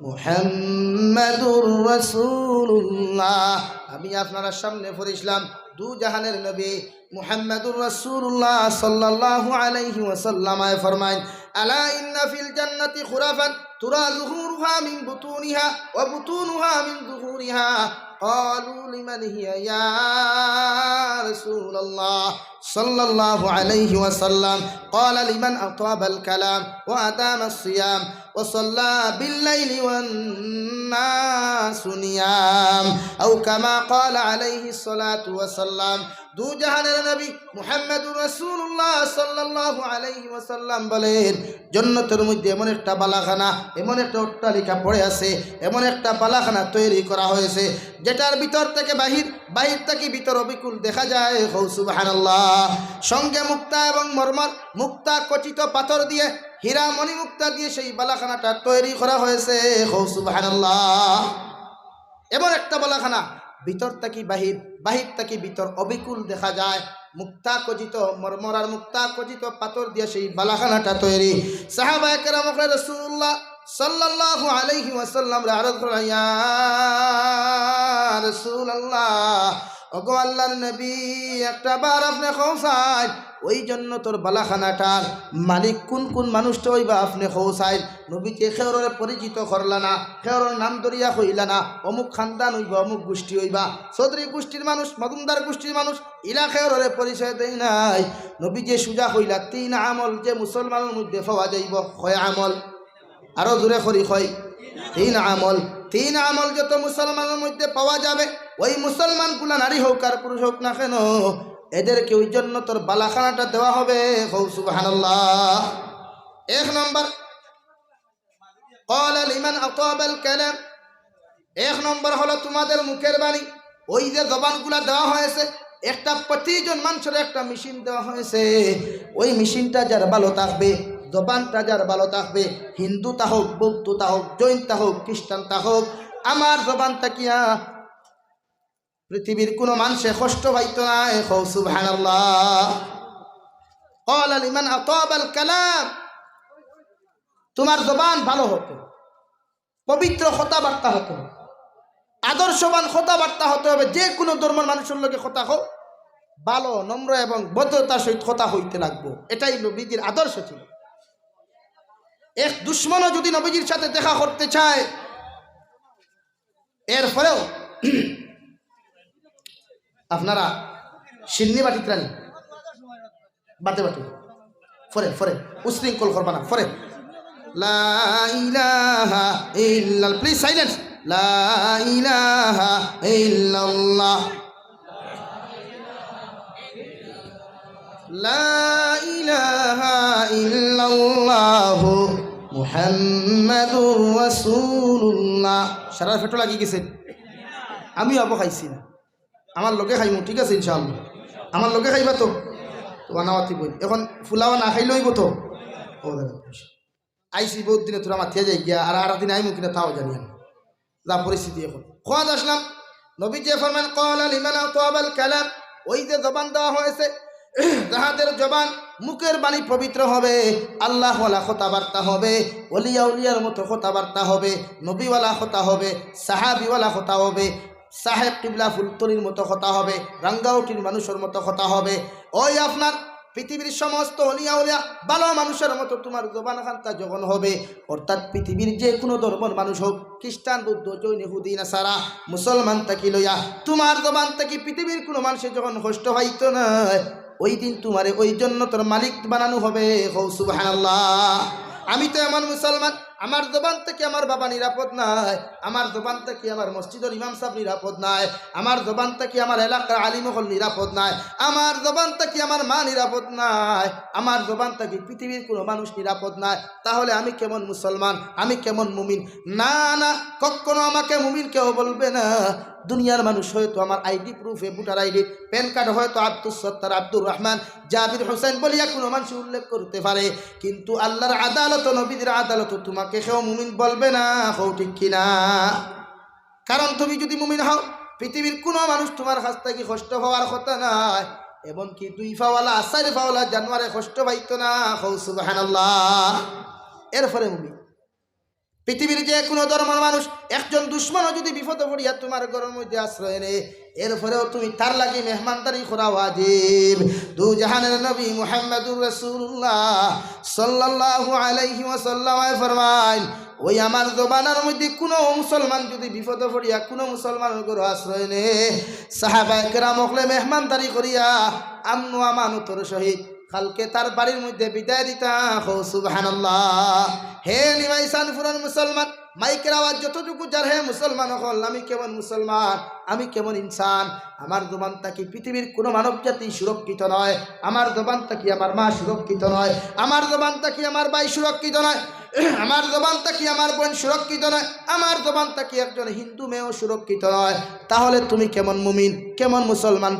মুহাম্মাদুর রাসূলুল্লাহ। আমি আপনার সামনে পড়িলাম দু জাহানের নবী মুহাম্মাদুর রাসূলুল্লাহ সাল্লাল্লাহু আলাইহি ওয়াসাল্লাম ফরমায়, আলা ইন্না ফিল জান্নাতি খুরাফান তুরা যুহুরুহা মিন বুতুনিহা ওয়া বুতুনুহা মিন যুহুরিহা। قالوا لمن هي يا رسول الله صلى الله عليه وسلم؟ قال لمن أطاب الكلام وأدام الصيام وصلى بالليل والناس نيام أو كما قال عليه الصلاة والسلام। দু জাহানের নবী মুহাম্মদুর রাসূলুল্লাহ সাল্লাল্লাহু আলাইহি ওয়াসাল্লাম বলেন, জান্নাতের মধ্যে এমন একটা বালাখানা, এমন একটা অট্টালিকা পড়ে আছে, এমন একটা বালাখানা তৈরি করা হয়েছে যেটার ভিতর থেকে বাহির, বাহির থেকে ভিতর অবিকুল দেখা যায়। সুবহানাল্লাহ। সঙ্গে মুক্তা এবং মরমর, মুক্তা খচিত পাথর দিয়ে, হীরা মণি মুক্তা দিয়ে সেই বালাখানাটা তৈরি করা হয়েছে। সুবহানাল্লাহ। এমন একটা বালাখানা, ভিতর থেকে বাহির, বাহির থেকে ভিতর অবিকুল দেখা যায়। মুক্তা খচিত মরমর আর মুক্তা খচিত পাথর দিয়ে সেই বালাখানাটা তৈরি। সাহাবায়ে কেরাম রাসূলুল্লাহ সাল্লাল্লাহু আলাইহি ওয়াসাল্লাম আরজ করেন, ইয়া রাসূলুল্লাহ, ওগো আল্লাহর নবী, একটা বার আপনি খোঁসাই ওই জন্য তোর বালাখানাটার মালিক কোন কোন মানুষটা হইবা আপনি খোঁসাই। নবীকে খেওরে পরিচিত করলা না, খেওরের নাম ধরিয়া হইলা না, অমুক খানদান হইবা, অমুক গোষ্ঠী হইবা, চৌধুরী গোষ্ঠীর মানুষ, মজুমদার গোষ্ঠীর মানুষ, ইলা খেওরে পরিচয় দেয় নাই। নবী যে সুজা হইলা, 3 আমল যে মুসলমানের মধ্যে পাওয়া যাইব, কয় আমল? আরো জোরে করি কয়, 3 আমল। 3 আমল যত মুসলমানের মধ্যে পাওয়া যাবে, ওই মুসলমানগুলা নারী হোক আর পুরুষ হোক না কেন, এদেরকে ওই জন্য তোর বালাখানাটা দেওয়া হবে। সুবহানাল্লাহ। 1 নম্বর, ক্বালা লিমান আতাবাল কালাম। 1 নম্বর হলো তোমাদের মুখের বাণী। ওই যে জবানগুলা দেওয়া হয়েছে, একটা প্রতিজন মানুষের একটা মেশিন দেওয়া হয়েছে, ওই মেশিনটা যার ভালো থাকবে, জবানটা যার ভালো থাকবে, হিন্দু তা হোক, বৌদ্ধ তা হোক, জৈন তা হোক, খ্রিস্টান তা হোক, আমার জবান তাকিয়া পৃথিবীর কোনো মানুষে কষ্ট পাইতো না। সুবহানাল্লাহ। ক্বালা লিমান আতাবাল কালাম, তোমার জবান ভালো হতো, পবিত্র কথাবার্তা হতো, আদর্শবান কথাবার্তা হতে হবে। যে কোনো ধর্মের মানুষের লোকে কথা হোক, ভালো নম্র এবং ভদ্রতার সহিত কথা হইতে লাগবো। এটাই নবীজির আদর্শ ছিল। এক দুশ্মনও যদি নবীজির সাথে দেখা করতে চায়, এরপরেও আপনারা সিন্নি বাটি ত্রানি বাটে বাটে ফরে ফরে উশৃঙ্খল করবা না। ফরে লা ইলাহা ইল্লাল্লাহ, প্লিজ সাইলেন্স। লা ইলাহা ইল্লাল্লাহ, লা ইলাহা ইল্লাল্লাহ মুহাম্মাদুর রাসূলুল্লাহ। সারা ফেটো লাগি গেছে। আমি অব খাইছি না, আমার লোকে খাইমু, ঠিক আছে ইনশাআল্লাহ। আমার লোকে খাইবা তো বানাওয়াতি বই। এখন ফুলাওয়া না খাইলেই তো আইসি বহুত দিনে তোরা মাথিয়া যাই গিয়া, আর দিন আইমু কিনা তাও জানি না যা পরিস্থিতি। এখন খোয়াদ আসলাম, নবী যে ফরমান ক্বালা লিমান আতাবাল কালাম, ওই যে জবান দেওয়া হয়েছে, যাহাদের জবান মুখের বাণী পবিত্র হবে, আল্লাহওয়ালা কথাবার্তা হবে, ওলিয়া উলিয়ার মতো কথাবার্তা হবে, নবীওয়ালা কথা হবে, সাহাবিওয়ালা কথা হবে, সাহেব কিবলা ফুলতলির মতো কথা হবে, রাঙ্গাউটির মানুষের মতো কথা হবে। ওই আপনার পৃথিবীর সমস্ত অলিয়া উলিয়া ভালো মানুষের মতো তোমার জবান খান্তা যখন হবে, অর্থাৎ পৃথিবীর যে কোনো ধর্মের মানুষ হোক, খ্রিস্টান, বৌদ্ধ, জৈন, ইহুদি, নাসারা, মুসলমান তাকি লইয়া তোমার জবান থেকে পৃথিবীর কোনো মানুষের যখন কষ্ট হইতো না, ওই দিন তোমারে ওই জন্য তোর মালিক বানানো হবে। সুবহানাল্লাহ। আমি তো এমন মুসলমান, আমার জবান থেকে আমার বাবা নিরাপদ নাই, আমার জবান থেকে আমার মসজিদের ইমাম সাহেব নিরাপদ নাই, আমার জবান থেকে আমার এলাকার আলিমহল নিরাপদ নাই, আমার জবান থেকে আমার মা নিরাপদ নাই, আমার জবান থেকে পৃথিবীর কোনো মানুষ নিরাপদ নাই। তাহলে আমি কেমন মুসলমান, আমি কেমন মুমিন? না না, কখনো আমাকে মুমিন কেউ বলবে না। দুনিয়ার মানুষ হয়তো আমার আইডি প্রুফে, ভোটার আইডি, প্যান কার্ড হয়তো আব্দুল সত্তার, আব্দুর রহমান, জাবির হোসেন বলিয়া কোনো মানুষ উল্লেখ করতে পারে, কিন্তু আল্লাহর আদালত, নবীদের আদালত তোমাকে কেউ মুমিন বলবে না। হও ঠিক কিনা? কারণ তুমি যদি মুমিন হও, পৃথিবীর কোনো মানুষ তোমার কাছ থেকে কষ্ট হওয়ার কথা নাই, এমনকি 2 পাওয়ালা 4 পাওয়ালা জানোয়ারে কষ্ট পাইতো না। হও সুবহানাল্লাহ। এরপরে মুমিন। পৃথিবীর যে কোনো ধর্মের মানুষ একজন দুশ্মনও যদি বিপদে পড়িয়া তোমার ঘরের মধ্যে আশ্রয় নেয়, এরপরেও তুমি তার লাগি মেহমানদারি করা ওয়াজিব। দু জাহানের নবী মুহাম্মদুর রাসূলুল্লাহ সাল্লাল্লাহু আলাইহি ওয়াসাল্লাম ফরমায়, ওই আমার জবানের মধ্যে কোনো মুসলমান যদি বিপদে পড়িয়া কোনো মুসলমানের ঘরে আশ্রয় নেয়, সাহাবায়ে কেরাম হলে মেহমানদারি করিয়া আমন আমানতর সহিত কালকে তার বাড়ির মধ্যে বিদায় দিতা। সুবহানাল্লাহ। হে নিমাইসান ফুরান মুসলমান, মাইকের আওয়াজ যতটুকু যার, হে মুসলমান হল, আমি কেমন মুসলমান, আমি কেমন ইনসান? আমার জবান থাকি পৃথিবীর কোনো মানব জাতি সুরক্ষিত নয়, আমার জবান থাকি আমার মা সুরক্ষিত নয়, আমার জবান থাকি আমার ভাই সুরক্ষিত নয়, আমার জবান থাকি আমার বোন সুরক্ষিত নয়, আমার জবান থাকি একজন হিন্দু মেয়েও সুরক্ষিত নয়। তাহলে তুমি কেমন মুমিন, কেমন মুসলমান?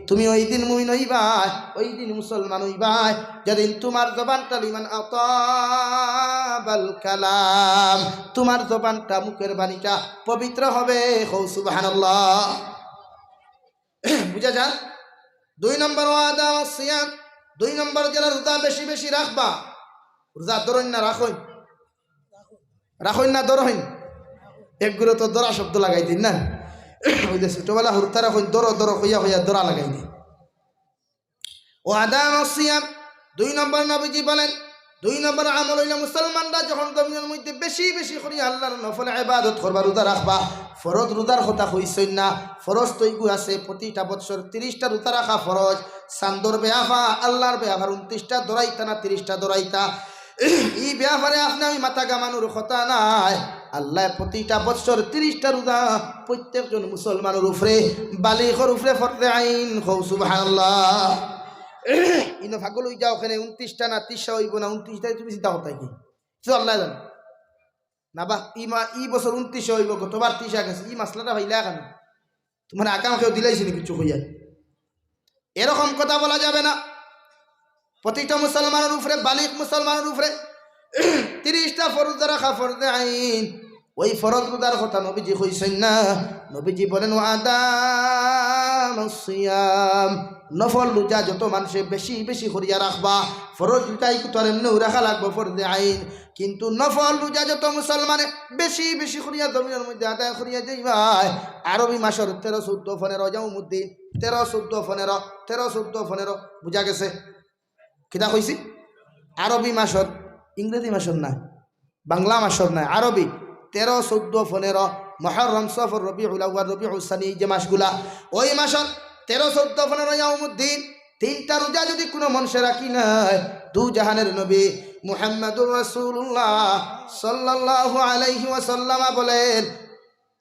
তুমি ওই দিন মুমিন হইবাই, ওই দিন মুসলমান হইবাই যেদিন তোমার জবানটা লিমান আতাবাল কালাম, তোমার জবানটা, মুখের বাণীটা পবিত্র হবে। হৌ সুবহানাল্লাহ। বুঝা যান? 2 নম্বর ওয়াদা সিয়াম, 2 নম্বর যারা রোজা বেশি বেশি রাখবা। রোজা ধরুন না রাখুন, রাখুন না ধরুন, একগুলো তো দরা শব্দ লাগাই দিন না, ওই যে ছোটবেলা হুরতা রাখুন, দর দর হইয়া হইয়া দরা লাগাই দিন। ওয়াদা সিয়াম 2 নম্বর নবীজি বলেন, 2 নম্বর আমল হইল মুসলমানরা যখন জমিনের মধ্যে বেশি বেশি করে আল্লাহর নফল ইবাদত করবা, রোজা রাখবা। ফরজ রোজার কথা হইছই না, ফরজ তৈগু আছে প্রতিটা বছর 30টা রোজা রাখা ফরজ। চান্দর বেয়াফা, আল্লাহর বেয়াফার 29টা দরাইতা না 30টা দরাইতা, এই ব্যাপারে আপনি আমি মাথা গামানোর কথা নাই। আল্লাহ প্রতিটা বছর 30টা রোজা প্রত্যেকজন মুসলমানের উপরে, বালিগর উপরে ফরজে আইন। হৌ সুবহানাল্লাহ। ইনো ভাগল হই যাও, ওখানে 29টা না 30টা হইব না, 29টাই তুমি চিন্তা করতে কি আল্লাহ জানো না। বা ই বছর 29 হইব, গতবার 30 গেছে, ই মাসলাটা ভাইলা কেন? তোমার আকাম কেউ দিলাইছে নাকি চুপ হইয়া? এরকম কথা বলা যাবে না। প্রতিটা মুসলমানের উপরে, বালিক মুসলমানের উপরে 30টা ফরজ রাখা ফরজে আইন। ওই ফরজ রোজার কথা নবীজি কইছেন না? নবীজি বলেন ওয়াদাম সিয়াম, নফল রোজা যত মানুষে বেশি বেশি করিয়া রাখবা, ফরজ রোজাই তোর এমনিও রাখা লাগবো ফরজে আইন। কিন্তু নফল রোজা যত মুসলমানে বেশি বেশি করিয়া জমিনের মধ্যে আদায় করিয়া যাইবাই আরবি মাসের 13, 14, 15 জাউমুদ্দিন 13, 14, 15 13, 14, 15 বুঝা গেছে কিতা কইছি? আরবি মাসের, ইংরেজি মাসের না, বাংলা মাসের না, আরবি 13, 14, 15 মুহররম, সফর, রবিউল আউয়াল, রবিউল সানি, যে মাসগুলা ওই মাসের 13, 14, 15 জাউমুদ্দিন তিনটা রোজা যদি কোনো মানুষে রাখি নাই, দু জাহানের নবী মুহাম্মদুর রাসূলুল্লাহ সাল্লাল্লাহু আলাইহি ওয়াসাল্লাম বলেন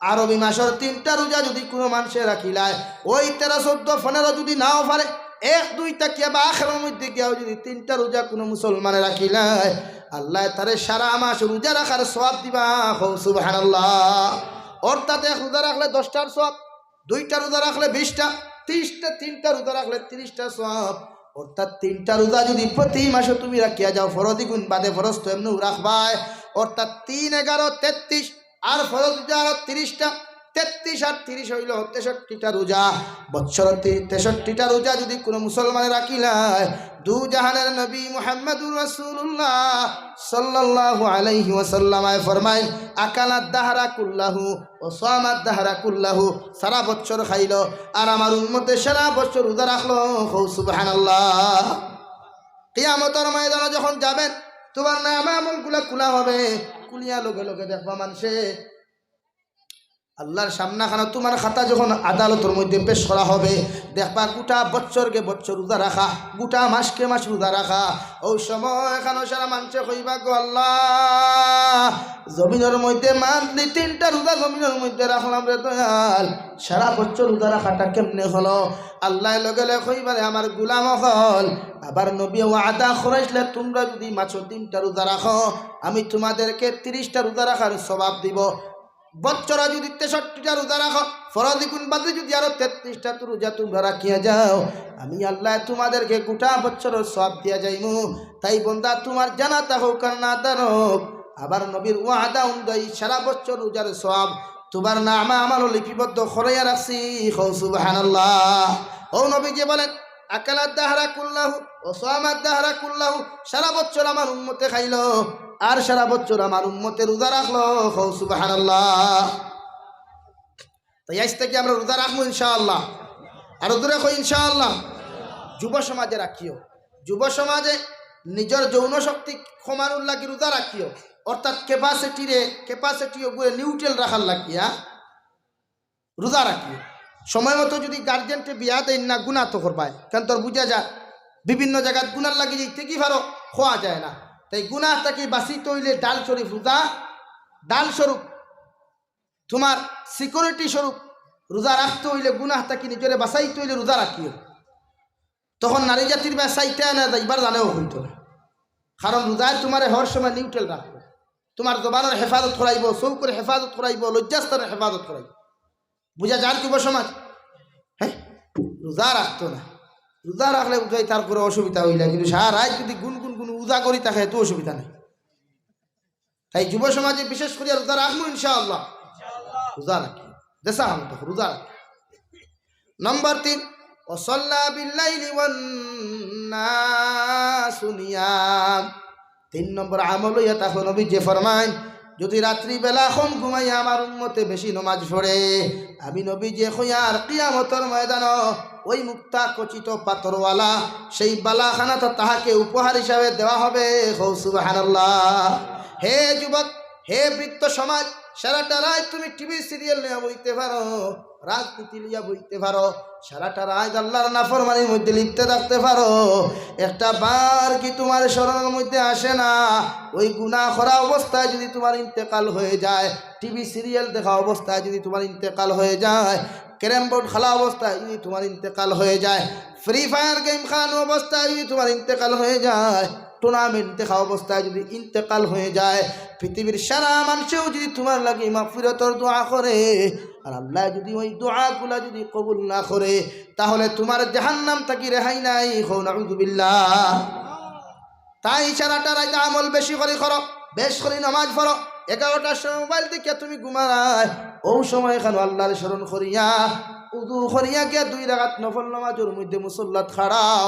আরবি মাসের তিনটা রোজা যদি কোনো মানুষে রাখিলায় ওই 13, 14, 15 যদি নাও পারে 1, 2 তাকিয়া বা আখেরের মধ্যে গিয়াও যদি তিনটা রোজা কোনো মুসলমানে রাখিলায় আল্লাহ তারে সারা মাস রোজা রাখার সওয়াব দিবা। সুবহানাল্লাহ। অর্থাৎ 1 রোজা রাখলে 10টার সওয়াব, 2টা রোজা রাখলে 20টা, 30টা, 3টা রোজা রাখলে 30টা সওয়াব। অর্থাৎ 3টা রোজা যদি প্রতি মাসে তুমি রাখিয়া যাও ফরজি গুণ বাদে ফরজ তো এমনি রাখবাই, অর্থাৎ 3, 11, 33 আর ফরজ রোজা আরো 30টা, 33 আর 30 হইল 63টা রোজা। বছর 63টা রোজা যদি কোনো মুসলমানে রাখিলায় দু জাহানের নবী মুহাম্মদুর রাসূলুল্লাহ সাল্লাল্লাহু আলাইহি ওয়াসাল্লাম ফরমায় আকালাদ দাহরা কুল্লাহু ও সামাদ দাহরা কুল্লাহু, সারা বছর খাইল আর আমার উম্মতে সারা বছর রোজা রাখলো। সুবহানাল্লাহ। কিয়ামতের ময়দানে যখন যাবেন তোমার নাম আমলগুলা খোলা হবে, কুলিয়া লগে লগে দেখবা মানুষে আল্লাহর সামনাখানে তোমার খাতা যখন আদালতের মধ্যে পেশ করা হবে দেখবা গোটা বছরকে বছর রোজা রাখা, গোটা মাসকে মাস রোজা রাখা। ওই সময় এখানে সারা মানুষে কইবা গো আল্লাহ জমিনের মধ্যে মান্থলি 3টা রোজা জমিনের মধ্যে রাখলাম রে দয়াল, সারা বছর রোজা রাখাটা কেমনে হলো? আল্লাহ লগে লগে কইবারে আমার গোলাম হল আবার নবী ওয়াদা করাইলে তোমরা যদি মাত্র 3টা রোজা রাখো আমি তোমাদেরকে 30টা রোজা রাখার সওয়াব দিব। বছরা যদি 63টা রোজা রাখো ফরজি গুণ বাদে যদি আরো 33টা রোজা তোমরা রাখিয়া যাও আমি আল্লাহ তোমাদেরকে গোটা বছরের সওয়াব দিয়া যাইমু। তাই বন্দা তোমার জানা থাকুক আর না থাকুক আবার নবীর ওয়াদা অনুযায়ী সারা বছর রোজার সওয়াব তোমার নামে আমারও লিপিবদ্ধ করাইয়া রাখছি। সুবহানাল্লাহ। ও নবী যে বলেন আকালাদ দাহরা কুল্লাহু ও সামাদ দাহরা কুল্লাহু, সারা বছর আমার উম্মতে খাইল আর সারা বছর আমার উম্মতে রোজা রাখলো। সুবহানাল্লাহ। তাই আজ থেকে আমরা রোজা রাখবো ইনশাআল্লাহ। আরো দূরে কই ইনশাআল্লাহ। যুব সমাজে রাখিও, যুব সমাজে নিজের যৌন শক্তি কমানোর লাগি রোজা রাখিও, অর্থাৎ ক্যাপাসিটি ওগুলো নিউট্রাল রাখার লাগিয়া রোজা রাখিও। সময় মতো যদি গার্জেনকে বিয়া দেন না গুণা তো করবায়, কারণ তোর বুঝা যায় বিভিন্ন জায়গায় গুণার লাগি যেতে কি ভালো খোয়া যায় না। তাই গুনাহ থেকে বাঁচিতে হইলে ডাল শরীফ রোজা, ডাল স্বরূপ তোমার সিকিউরিটি স্বরূপ রোজা রাখতে হইলে গুনাহ থেকে নিজেরে বাঁচাইতে হইলে রোজা রাখিও। তখন নারী জাতির চাইতে না যাইবার জানেও হইতো না, কারণ রোজায় তোমার হর সময় নিউট্রাল রাখবো, তোমার জবানের হেফাজত করাইব, চৌকের হেফাজত করাইব, লজ্জাস্থানের হেফাজত করাইব। বুঝা যার যুব সমাজ হ্যাঁ রোজা রাখতো না, রোজা রাখলে উঠাই তারপরে অসুবিধা হইলে, কিন্তু সারা রাত যদি গুনগুন রোজা করি তাকে এত অসুবিধা নেই। তাই যুব সমাজে বিশেষ করে রোজা রাখবো ইনশাআল্লাহ। রোজা রাখি দেশা হম তো রোজা রাখি। নম্বর 3 ওয়াসাল্লা বিল্লাইলি ওয়ান নাসু নিয়াম। 3 নম্বর আমল এটা হলো নবী যে ফরমান যদি রাত্রি বেলা কম ঘুমাইয়া আমার উম্মতে বেশি নামাজ পড়ে আমি নবী যে খয়ার কিয়ামতের ময়দান ওই মুক্তা কচিত পাথরওয়ালা সেই বালাখানা তো তাহাকে উপহার হিসাবে দেওয়া হবে। সুবহানাল্লাহ। হে যুবক, হে বৃদ্ধ সমাজ, সারাটা রাত তুমি টিভি সিরিয়াল নিয়ে বইতে পারো, রাজনীতি লিয়া বইতে পারো, সারাটা রাত আল্লাহর নাফরমানির মধ্যে লিপ্তে থাকতে পারো, একটা বার কি তোমার স্মরণের মধ্যে আসে না ওই গুনাহ করা অবস্থায় যদি তোমার ইন্তেকাল হয়ে যায়, টিভি সিরিয়াল দেখা অবস্থায় যদি তোমার ইন্তেকাল হয়ে যায়, ক্যারাম বোর্ড খেলা অবস্থায় যদি তোমার ইন্তেকাল হয়ে যায়, ফ্রি ফায়ার গেম খেলানো অবস্থায় যদি তোমার ইন্তেকাল হয়ে যায়, টুর্নামেন্ট দেখা অবস্থায় যদি ইন্তেকাল হয়ে যায়, পৃথিবীর সারা মানুষেও যদি তোমার লাগে মাগফিরাতের দোয়া করে আর আল্লাহ যদি ওই দোয়াগুলা যদি কবুল না করে তাহলে তোমার জাহান্নাম থেকে রেহাই নাই। নাউযু বিল্লাহ। তাই সারাটা রাত আমল বেশি করে করো, বেশ করে নামাজ পড়ো, 11টার সময় মোবাইল দেখে তুমি ঘুমায় ও সময় এখানে আল্লাহর স্মরণ করিয়া উযু করিয়া গিয়া 2 রাকাত নফল নামাজের মধ্যে মুসল্লাত খাড়াও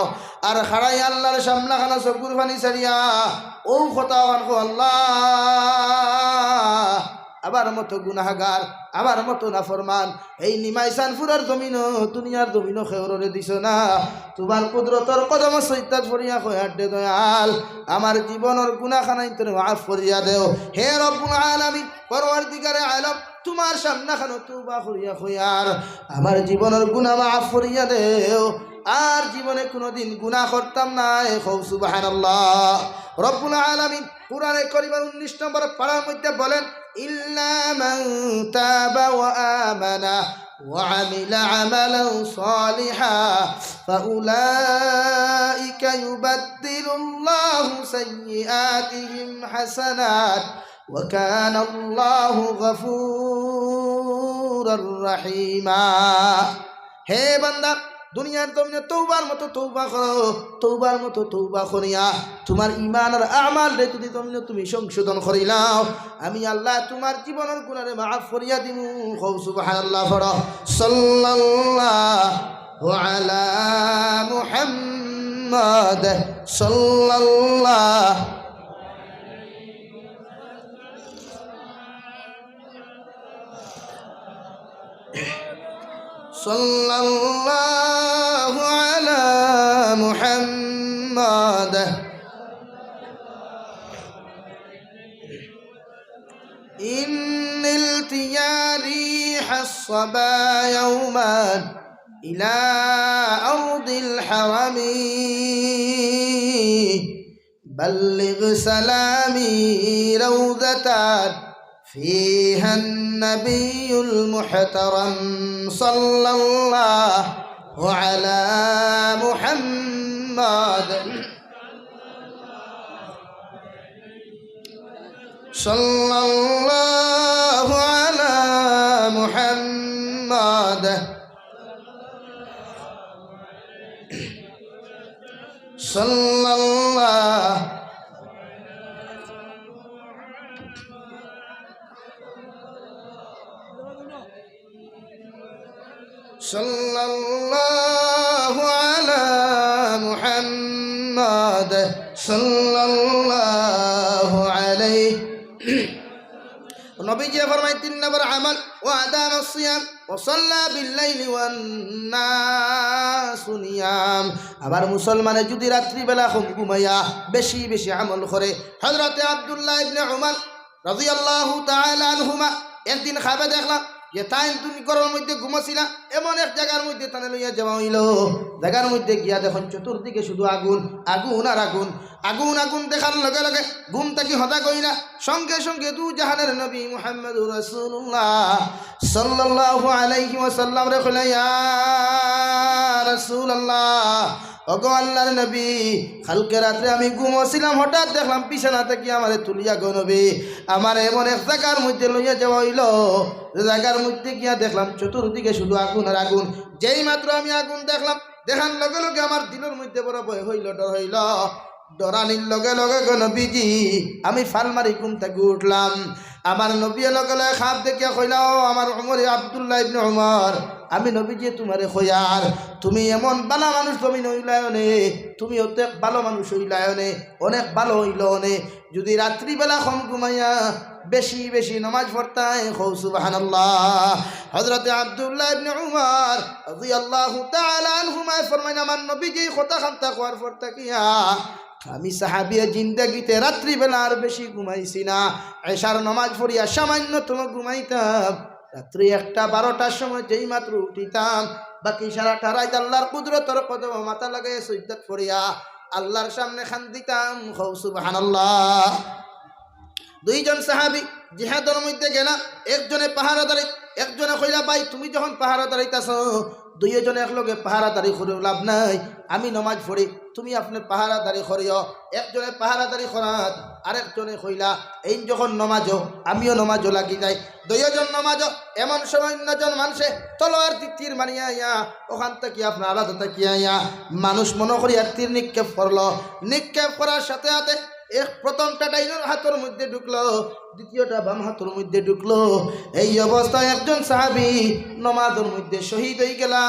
আর খাড়াই আল্লাহর সামনে খানা চকুর পানি ছাড়িয়া ও কথা আনকো আল্লাহ আবার মতো গুনাহগার আমার মতো নাফরমান এই নিমাইসান ফুরার জমিন দুনিয়ার জমিন খেউরে দিছ না তোমার কুদরতর কদম সৈতাত ফরিয়া কয়াড্ডে দয়াল আমার জীবনের গুনাহখানাই তুমি মাফ করিয়া দেও হে রব্বুল আলামিন পরওয়ারদিগারে আলম তোমার সামনে খানো তওবা করিয়া কয়ার আমার জীবনের গুনাহ মাফ করিয়া দেও আর জীবনে কোনোদিন গুনাহ করতাম না কও সুবহানাল্লাহ রব্বুল আলামিন কুরআনে কারীমের 19 নম্বর পারার মধ্যে বলেন ইল্লা মান তাবা ওয়া আমানা ওয়া আমিলা আমালান সালিহা ফাউলাইকা ইউবাদদিলুল্লাহু সাইয়্যাতিহিম হাসানাত ওয়া কানা আল্লাহু গফুরুর রহিমা হে বান্দা দুনিয়ার জমিনে তওবার মতো তওবা করো তওবার মতো তওবা করিয়া তোমার ঈমান আর আমাল রে যদি তুমি সংশোধন করিলাও আমি আল্লাহ তোমার জীবনের গুনাহে মাফ করিয়া দিমু কও সুবহানাল্লাহ পড়ো সাল্লাল্লাহু আলা মুহাম্মাদ সাল্লাল্লাহু সাল্লাল্লাহু আলা মুহাম্মাদ ইন্নিল তিয়ারি হাসবা ইয়াওমান ইলা আরদিল হারামি বাল্লিগ সালামি রাউদাতান فيها النبي المحترم صلى الله على محمد صلى الله على محمد صلى الله صلى الله على محمد صلى الله عليه নবীজি ফরমায় 3 নম্বর আমল ওয়াদান সিয়াম ওয়া সাল্লা বিল লাইলি ওয়ান নাসু নিয়াম আবার মুসলমানে যদি রাত্রি বেলা ঘুমাইয়া বেশি বেশি আমল করে হযরতে আব্দুল্লাহ ইবনে উমর রাদিয়াল্লাহু তাআলা আনহুমা একদিন খাবে দেখলাম যে তাই তুমি ঘরের মধ্যে ঘুমাছিলা এমন এক জায়গার মধ্যে তানে লইয়া যাওয়া হইল জায়গার মধ্যে গিয়া দেখুন চতুর্দিকে শুধু আগুন আগুন আর আগুন আগুন আগুন দেখার লগে লগে ঘুম থেকে হতা কইরা সঙ্গে সঙ্গে দু জাহানের নবী মুহাম্মদুর রাসূলুল্লাহ সাল্লাল্লাহু আলাইহি ওয়াসাল্লাম রে কইলা ইয়া রাসূলুল্লাহ ওগো আল্লাহর নবী কালকে রাতে আমি ঘুমাছিলাম হঠাৎ দেখলাম বিছানা থেকে আমারে তুলিয়া গো নবী আমার এমন এক জায়গার মধ্যে লইয়া যাওয়া হইল জায়গার মধ্যে গিয়া দেখলাম চতুর্দিকে শুধু আগুন আর আগুন যেই মাত্র আমি আগুন দেখলাম দেখার লগে লগে আমার দিলের মধ্যে বড় ভয় হইল ডর হইল ডরানির লগে লগে গো নবীজি আমি ফাল মারি ঘুম থেকে উঠলাম আমার নবী লগে লগে খাপ দেখিয়া কইলা ও আমার ওমর আব্দুল্লাহ ইবনে উমর আমি নবীজি তোমারে কইয়ার তুমি এমন ভালো মানুষ তুমি নইলায়নে তুমি অতে ভালো মানুষ হইলায়নে অনেক ভালো হইলনে যদি রাত্রি বেলা কম ঘুমাইয়া বেশি বেশি নামাজ পড়তাই কও সুবহানাল্লাহ হযরতে আব্দুল্লাহ ইবনে উমর রাদিয়াল্লাহু তাআলা আনহুমা ফরমায় আমার নবীজি কথা খান্তা কোয়ার পড়তা কিয়া আমি সাহাবিয়া জিন্দেগিতে রাত্রি বেলা আর বেশি ঘুমাইছি না এশার নামাজ পড়িয়া সামান্যতম ঘুমাইতাম রাত্রি 1-12টার সময় যেই মাত্র উঠিতাম বাকি সারাটা রাত আল্লাহর কুদরতের কদম মাথা লাগায় সিজদাত পড়িয়া আল্লাহর সামনে খান দিতাম কও সুবহানাল্লাহ দুইজন সাহাবী জিহাদের মধ্যে গেলা একজনে পাহারাদারি একজনে কইলা ভাই তুমি যখন পাহারাদারিতাছো দুইজনে একলগে পাহারাদারি করে লাভ নাই আমি নামাজ পড়ি তুমি আপনি পাহারাদারি করিও একজনে পাহারাদারি করাত আরেকজনে কইলা এই যখন নমাজও আমিও নমাজও লাগি যাই দুইজন নমাজও এমন সময় অন্যজন মানুষে তলোয়ার তীর মারিয়া ইয়া ওখান থেকে আপনার আলাদা তাকিয়া ইয়া মানুষ মনে করিয়া তীর নিক্ষেপ করলো নিক্ষেপ করার সাথে সাথে এক প্রথমটা ডাইনের হাতের মধ্যে ঢুকলো দ্বিতীয়টা বাম হাতের মধ্যে ঢুকলো এই অবস্থায় একজন সাহাবী নমাজের মধ্যে শহীদ হয়ে গেলা।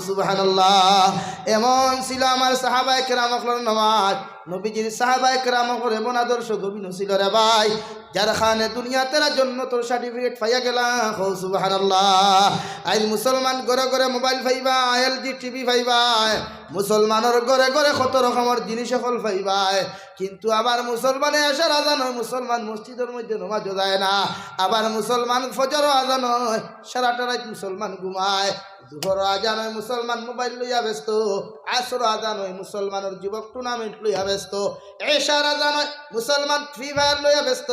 সুবহানাল্লাহ। এমন ছিল আমার সাহাবায়ে কেরামের নামাজ, নবীজির সাহাবায়ে কেরামের এমন আদর্শ গভীর ছিল রে ভাই, যার খানে দুনিয়া তেরা জন্য তোর সার্টিফিকেট পাইয়া গেলা। সুবহানাল্লাহ। আজ মুসলমান ঘরে ঘরে মোবাইল পাইবা, এলজি টিভি পাইবা, মুসলমানের ঘরে ঘরে কত রকমের জিনিস সকল পাইবা, কিন্তু আবার মুসলমানে আসার আজান হয়, মুসলমান মসজিদের মধ্যে নামাজও যায় না। আবার মুসলমান ফজর আজান হয়, সারাটা রাত মুসলমান ঘুমায়। দুপুর আজান হয়, মুসলমান মোবাইল লইয়া ব্যস্ত। আসর আজান হয়, মুসলমানের যুবক টুর্নামেন্ট লইয়া ব্যস্ত। এশার আজান হয়, মুসলমান ফ্রি ফায়ার লইয়া ব্যস্ত।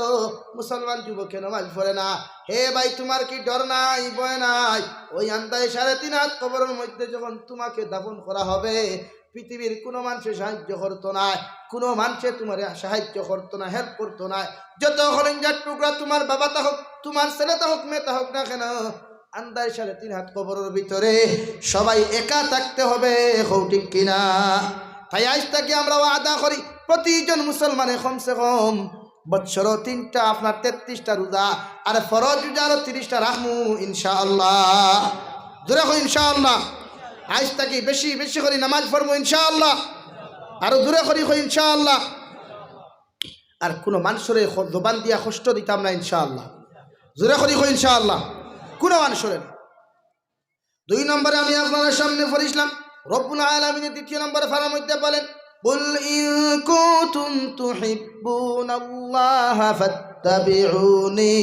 মুসলমান যুবকে নামাজ পড়ে না। হে ভাই, তোমার কি ডর নাই, ভয় নাই? ওই আন্দায় 3.5 হাত কবরের মধ্যে যখন তোমাকে দাফন করা হবে, পৃথিবীর কোনো মানুষের সাহায্য করতো না, কোনো মানুষের তোমার সাহায্য করতো না, হেল্প করতো না। যত হলিঞ্জার টুকরা তোমার বাবাটা হোক, তোমার ছেলেটা হোক, মেয়েটা হোক না কেন, আন্দায় 3.5 হাত কবরের ভিতরে সবাই একা থাকতে হবে। ঠিক কিনা? তাই আজ থেকে আমরা ওয়াদা করি, প্রতিজন মুসলমানে কমসে কম বৎসর 3টা আপনার 33টা রোজা আর ফরজ রোজা আরো 30টা রাখমু ইনশাআল্লাহ। জোরে কই ইনশাআল্লাহ। আজ থেকে বেশি বেশি করে নামাজ পড়বো ইনশাআল্লাহ। আরো জোরে করি কই ইনশাআল্লাহ। আর কোনো মানুষের জবান দিয়া কষ্ট দিতাম না ইনশাআল্লাহ। জোরে করি কই ইনশাআল্লাহ। কোনো মানুষের। 2 নম্বরে আমি আপনাদের সামনে পড়িলাম, রব্বুল আলামিনের 2য় নম্বরে ফারার মধ্যে বলেন, কুল ইন কুনতুম তুহিব্বুনাল্লাহা ফাত্তাবিউনি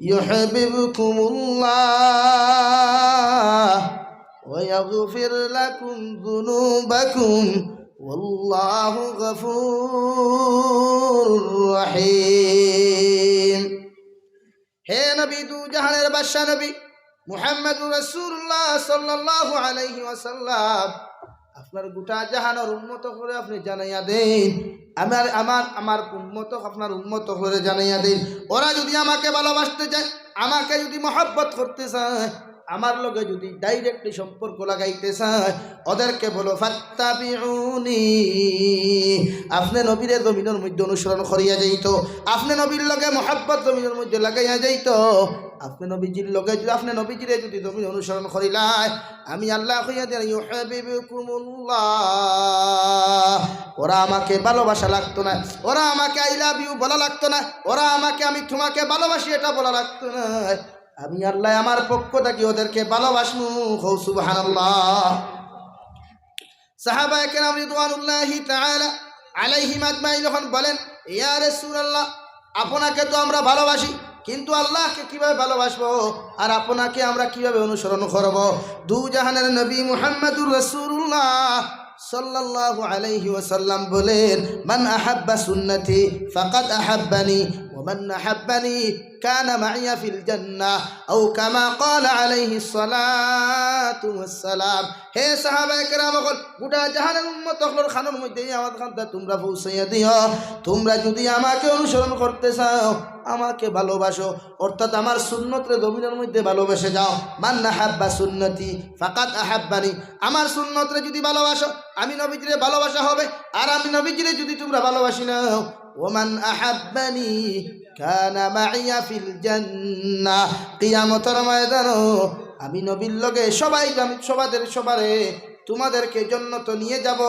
ইউহিব্বুকুমুল্লাহ ওয়া ইয়াগফির লাকুম যুনুবাকুম ওয়াল্লাহু গফুরুর রহিম। হে নবী, দু জাহানের বাদশা নবী মুহাম্মদুর রাসূলুল্লাহ সাল্লাল্লাহু আলাইহি ওয়াসাল্লাম, আপনার গোটা জাহানের উম্মত করে আপনি জানাইয়া দেন, আমার উম্মত আপনার উম্মত করে জানাইয়া দেন, ওরা যদি আমাকে ভালোবাসতে চায়, আমাকে যদি মহব্বত করতে চায়, আমার লগে যদি ডাইরেক্টলি সম্পর্ক লাগাইতে চায়, ওদেরকে বলো ফাত্তাবিউনি। আপনি নবীর জমিনের মধ্যে অনুসরণ করিয়া যাইত, আপনি নবীর লগে মহব্বত জমিনের মধ্যে লাগাইয়া যাইত, আপনি নবীজির লগে আপনি নবীজিরে যদি জমিন অনুসরণ করিলাই, আমি আল্লাহ কইয়া দেন ইউহিব্বুকুমুল্লাহ। ওরা আমাকে ভালোবাসা লাগতো না, ওরা আমাকে আই লাভ ইউ বলা লাগতো না, ওরা আমাকে আমি তোমাকে ভালোবাসি এটা বলা লাগতো না, আমি আল্লাহ আমার পক্ষ থেকে ওদেরকে ভালোবাসমু। সুবহানাল্লাহ। সাহাবায়ে কেরাম রিদওয়ানুল্লাহি তাআলা আলাইহিম আজমাইন যখন বলেন, ইয়া রাসূলুল্লাহ, আপনাকে তো আমরা ভালোবাসি, কিন্তু আল্লাহকে কিভাবে ভালোবাসবো আর আপনাকে আমরা কিভাবে অনুসরণ করব? দু জাহানের নবী মুহাম্মদুর রাসূলুল্লাহ সাল্লাল্লাহু আলাইহি ওয়াসাল্লাম বলেন, মান আহাব্বা সুন্নতি ফাকাদ আহাব্বানি ওয়া মান আহাব্বানি কানা মাইয়া ফিল জান্নাহ আও কামা ক্বালা আলাইহিস সালাতু ওয়াস সালাম। হে সাহাবায়ে কেরাম, গোটা জাহানের উম্মত হলোর খানের মধ্যে আমার খানটা তোমরা পৌঁছাইয়া দিও। তোমরা যদি আমাকে অনুসরণ করতে চাও, আমাকে ভালোবাসো, অর্থাৎ আমার সুন্নতরে জমিনের মধ্যে ভালোবেসে যাও। মান আহাব্বা সুন্নতি ফাকাদ আহাব্বানি, আমার সুন্নতরে যদি ভালোবাসো, আমি নবীজিরে ভালোবাসা হবে, আর আমি নবীজিরে যদি তোমরা ভালোবাসি নাও, ওমান আহাব্বানি কানা মাইয়া ফিল জান্নাহ, কিয়ামতের ময়দানে আমি নবীর লগে সবাইকে আমি সবারে তোমাদেরকে জান্নাতে নিয়ে যাব।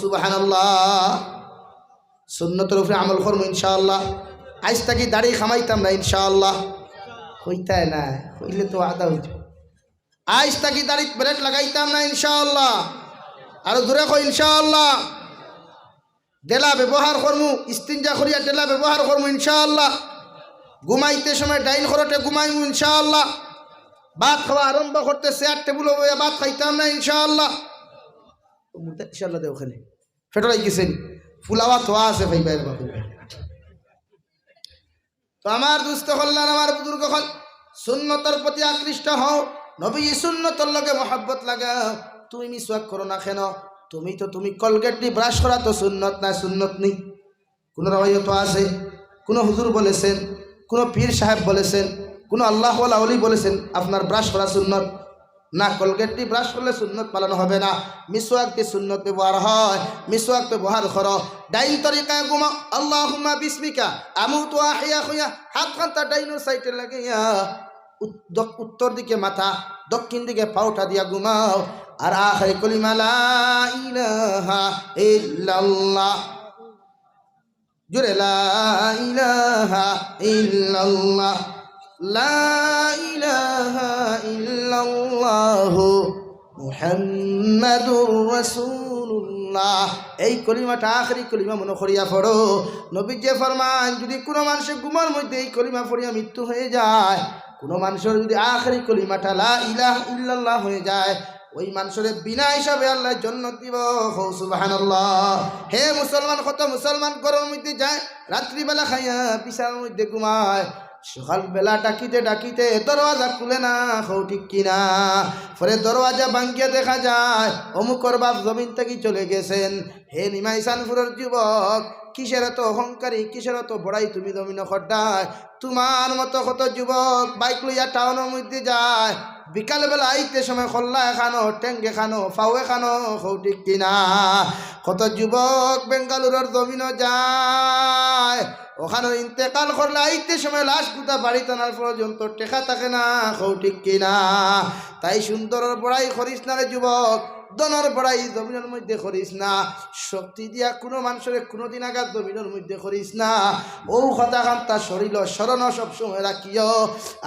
সুবহানাল্লাহ। সুন্নতের উপরে আমল করব ইনশাআল্লাহ। আজ থেকে দাড়ি খামাইতাম না ইনশাআল্লাহ। হইতায় না, হইলে তো আদা হইত। আজ থেকে দাড়ি ব্রেড লাগাইতাম না ইনশাআল্লাহ। আর দূরে কই ইনশাআল্লাহ। ডেলা ব্যবহার করমু, ইস্তিনজা করিয়া ডেলা ব্যবহার করমু ইনশাআল্লাহ। ঘুমাইতে সময় ডাইন খরটে ঘুমাইমু ইনশাআল্লাহ। ভাত খাওয়া আরম্ভ করতে চেয়ার টেবিল ভাত খাইতাম না ইনশাআল্লাহ। ইনশাআল্লাহ দে ওখানে ফেটলাই গেছেন, ফুলাওয়া থোয়া আছে ভাই বাইরে বাপু। তো আমার দুস্থ কল্যাণ, আমার বুজুর্গ হল, সুন্নতর প্রতি আকৃষ্ট হও, নবী সুন্নতর লগে মহব্বত লাগাও। তুমি মিসওয়াক করো না কেন? তুমি কলগেট দিয়ে ব্রাশ করা তো সুন্নত না? সুন্নত নেই। কোনো রওয়ায়ত আছে, কোনো হুজুর বলেছেন, কোনো পীর সাহেব বলেছেন, কোনো আল্লাহ ওয়ালা ওলি বলেছেন আপনার ব্রাশ করা সুন্নত না? কলগেট দিয়ে ব্রাশ করলে সুন্নত পালন হবে না। মিসওয়াক দিয়ে সুন্নত ব্যবহার হয়, মিসওয়াক ব্যবহার করো। ডাইন তরিকায় ঘুমাও, আল্লাহুম্মা বিসমিকা আমুতু ওয়া আহইয়া, হাত খানটা ডাইনের সাইডে লাগাইয়া উত্তর দিকে মাথা, দক্ষিণ দিকে পাউটা দিয়া ঘুমাও। আর আখেরি কলিমা লা ইলাহা ইল্লাল্লাহ, জোরে লা ইলাহা ইল্লাল্লাহ, লা ইলাহা ইল্লাল্লাহ মুহাম্মাদুর রাসূলুল্লাহ। এই কলিমাটা আখেরি কলিমা মনে করিয়া পড়ো। নবীজি ফরমান, যদি কোনো মানুষের ঘুমের মধ্যে এই কলিমা পড়িয়া মৃত্যু হয়ে যায়, কোনো মানুষের যদি আখেরি কলিমাটা লা ইলাহা ইল্লাল্লাহ হয়ে যায়, ওই মানুষের বিনা হিসাবে আল্লাহ জান্নাত দিব। সুবহানাল্লাহ। হে মুসলমান, কত মুসলমান ঘরের মধ্যে যায়, রাত্রিবেলা খাইয়া বিছানার মধ্যে ঘুমায়, সকালবেলা ডাকিতে ডাকিতে দরওয়াজা খুলে না, হও ঠিক কিনা? পরে দরওয়াজা ভাঙ্গিয়া দেখা যায় অমুকর বাপ জমিন থেকে চলে গেছেন। হে নিমাইসানপুরের যুবক, কিসের এত অহংকারী, কিসের এত বড়াই তুমি জমিন খড্ডায়? তোমার মতো কত যুবক বাইক লইয়া টাউনের মধ্যে যায়, বিকালবেলা আইতে সময় খল্লা খানো, টেঙ্গে খানো, ফাউয়ে খানো, হও ঠিক কিনা? কত যুবক বেঙ্গালুরের জমিনও যায়, ওখানে ইন্তেকাল করলে আইতে সময় লাশ গুতা বাড়ি টানার পর্যন্ত টেকা থাকে না, হও ঠিক কিনা? তাই সুন্দরের বড়াই করিস না রে যুবক, দনের বড়াই জমিনের মধ্যে করিস না, শক্তি দিয়া কোনো মানুষের কোনোদিন আঘাত জমিনের মধ্যে করিস না। ও কথা কান্তা শরীর স্মরণ সবসময় রাখিও,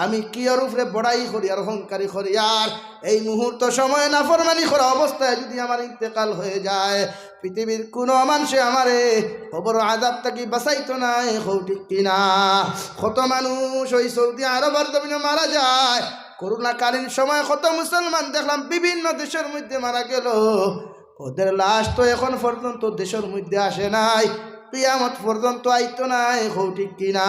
আমি কিয়র উপরে বড়াই করি আর অহংকারী করি, আর এই মুহূর্ত সময় নাফরমানি করা অবস্থায় যদি আমার ইন্তেকাল হয়ে যায়, পৃথিবীর কোনো মানুষে আমারে খবর আযাব থেকে বাঁচাইতো নাই, হও ঠিক কিনা? কত মানুষ ওই সৌদি আরবের জমিনে মারা যায়, করোনাকালীন সময় কত মুসলমান দেখলাম বিভিন্ন দেশের মধ্যে মারা গেল, ওদের লাশ তো এখন পর্যন্ত দেশের মধ্যে আসে নাই, কিয়ামত পর্যন্ত আইতো নাই, হও ঠিক কিনা?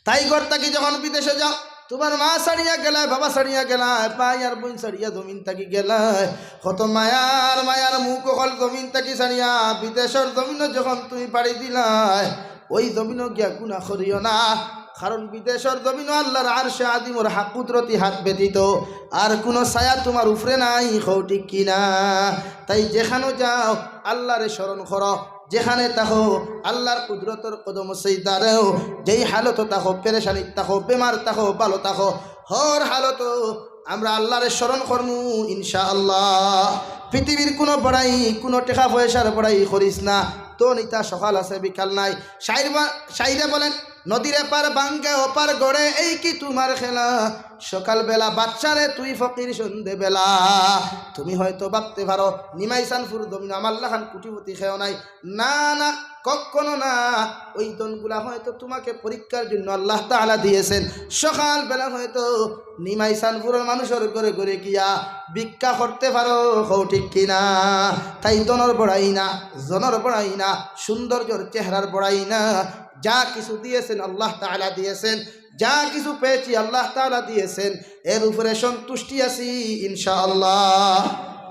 তাই ঘর থাকি যখন বিদেশে যাও, তোমার মা ছাড়িয়া গেলায়, বাবা ছাড়িয়া গেলায়, ভাই আর বোন ছাড়িয়া জমিন থাকি গেলায়, কত মায়ার মুখ হল জমিন থাকি ছাড়িয়া বিদেশের জমিনও যখন তুমি পাড়ি দিলায়, ওই জমিনও গিয়া গুনাহ করিও না, কারণ বিদেশের জমিনও আল্লাহর আরশে আযিমের কুদরতি হাত ব্যতীত আর কোনো ছায়া তোমার উপরে নাই, হও ঠিক কিনা? তাই যেখানে যাও আল্লাহরে স্মরণ করো, যেখানে থাকো আল্লাহর কুদরতের কদম সিজদারেও, যেই হালত থাকো, পেরেশানি থাকো, বেমার থাকো, ভালো থাকো, হর হালত আমরা আল্লাহরে স্মরণ করমু ইনশাআল্লাহ। পৃথিবীর কোনো বড়াই, কোনো টাকা পয়সার বড়াই করিস না, তো নিতা সকাল আছে বিকাল নাই। শাইরে বলেন, নদীর এপার বাঙ্গে ওপার গড়ে এই কি তোমার খেলা, সকালবেলা বাচ্চারে তুই ফকির সন্ধেবেলা। তুমি হয়তো ভাবতে পারো নিমাইসানপুর জমিন আমার লাখান কুটিপতি খেয়েও নাই, না না, কখনো না। ওই দনগুলা হয়তো তোমাকে পরীক্ষার জন্য আল্লাহ তাআলা দিয়েছেন। সকালবেলা হয়তো নিমাইসানপুরের মানুষের ঘরে ঘরে গিয়া ভিক্ষা করতে পারো, হও ঠিক কিনা? তাই দনের বড়াই না, জনের বড়াই না, সৌন্দর্যর চেহারার বড়াই না, যা কিছু দিয়েছেন আল্লাহ তাআলা দিয়েছেন, যা কিছু পেয়েছি আল্লাহ তাআলা দিয়েছেন, এর উপরে সন্তুষ্টি আছি ইনশাআল্লাহ,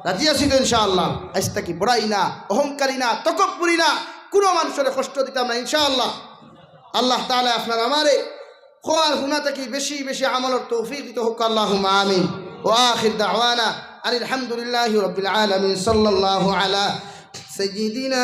রাজি আছি তো ইনশাআল্লাহ। আজ থেকে বড়াই না, অহংকারী না, তকব্বুরি না, কোনো মানুষের কষ্ট দিতাম না ইনশাআল্লাহ। আল্লাহ তাআলা আপনার আমারে খোয়ার হুনা থেকে বেশি বেশি আমলের তৌফিক দিতে হোক, আল্লাহুম্মা আমিন। ওয়া আখির দাওয়ানা আলহামদুলিল্লাহি রাব্বিল আলামিন। সাল্লাল্লাহু আলা সাইয়্যিদিনা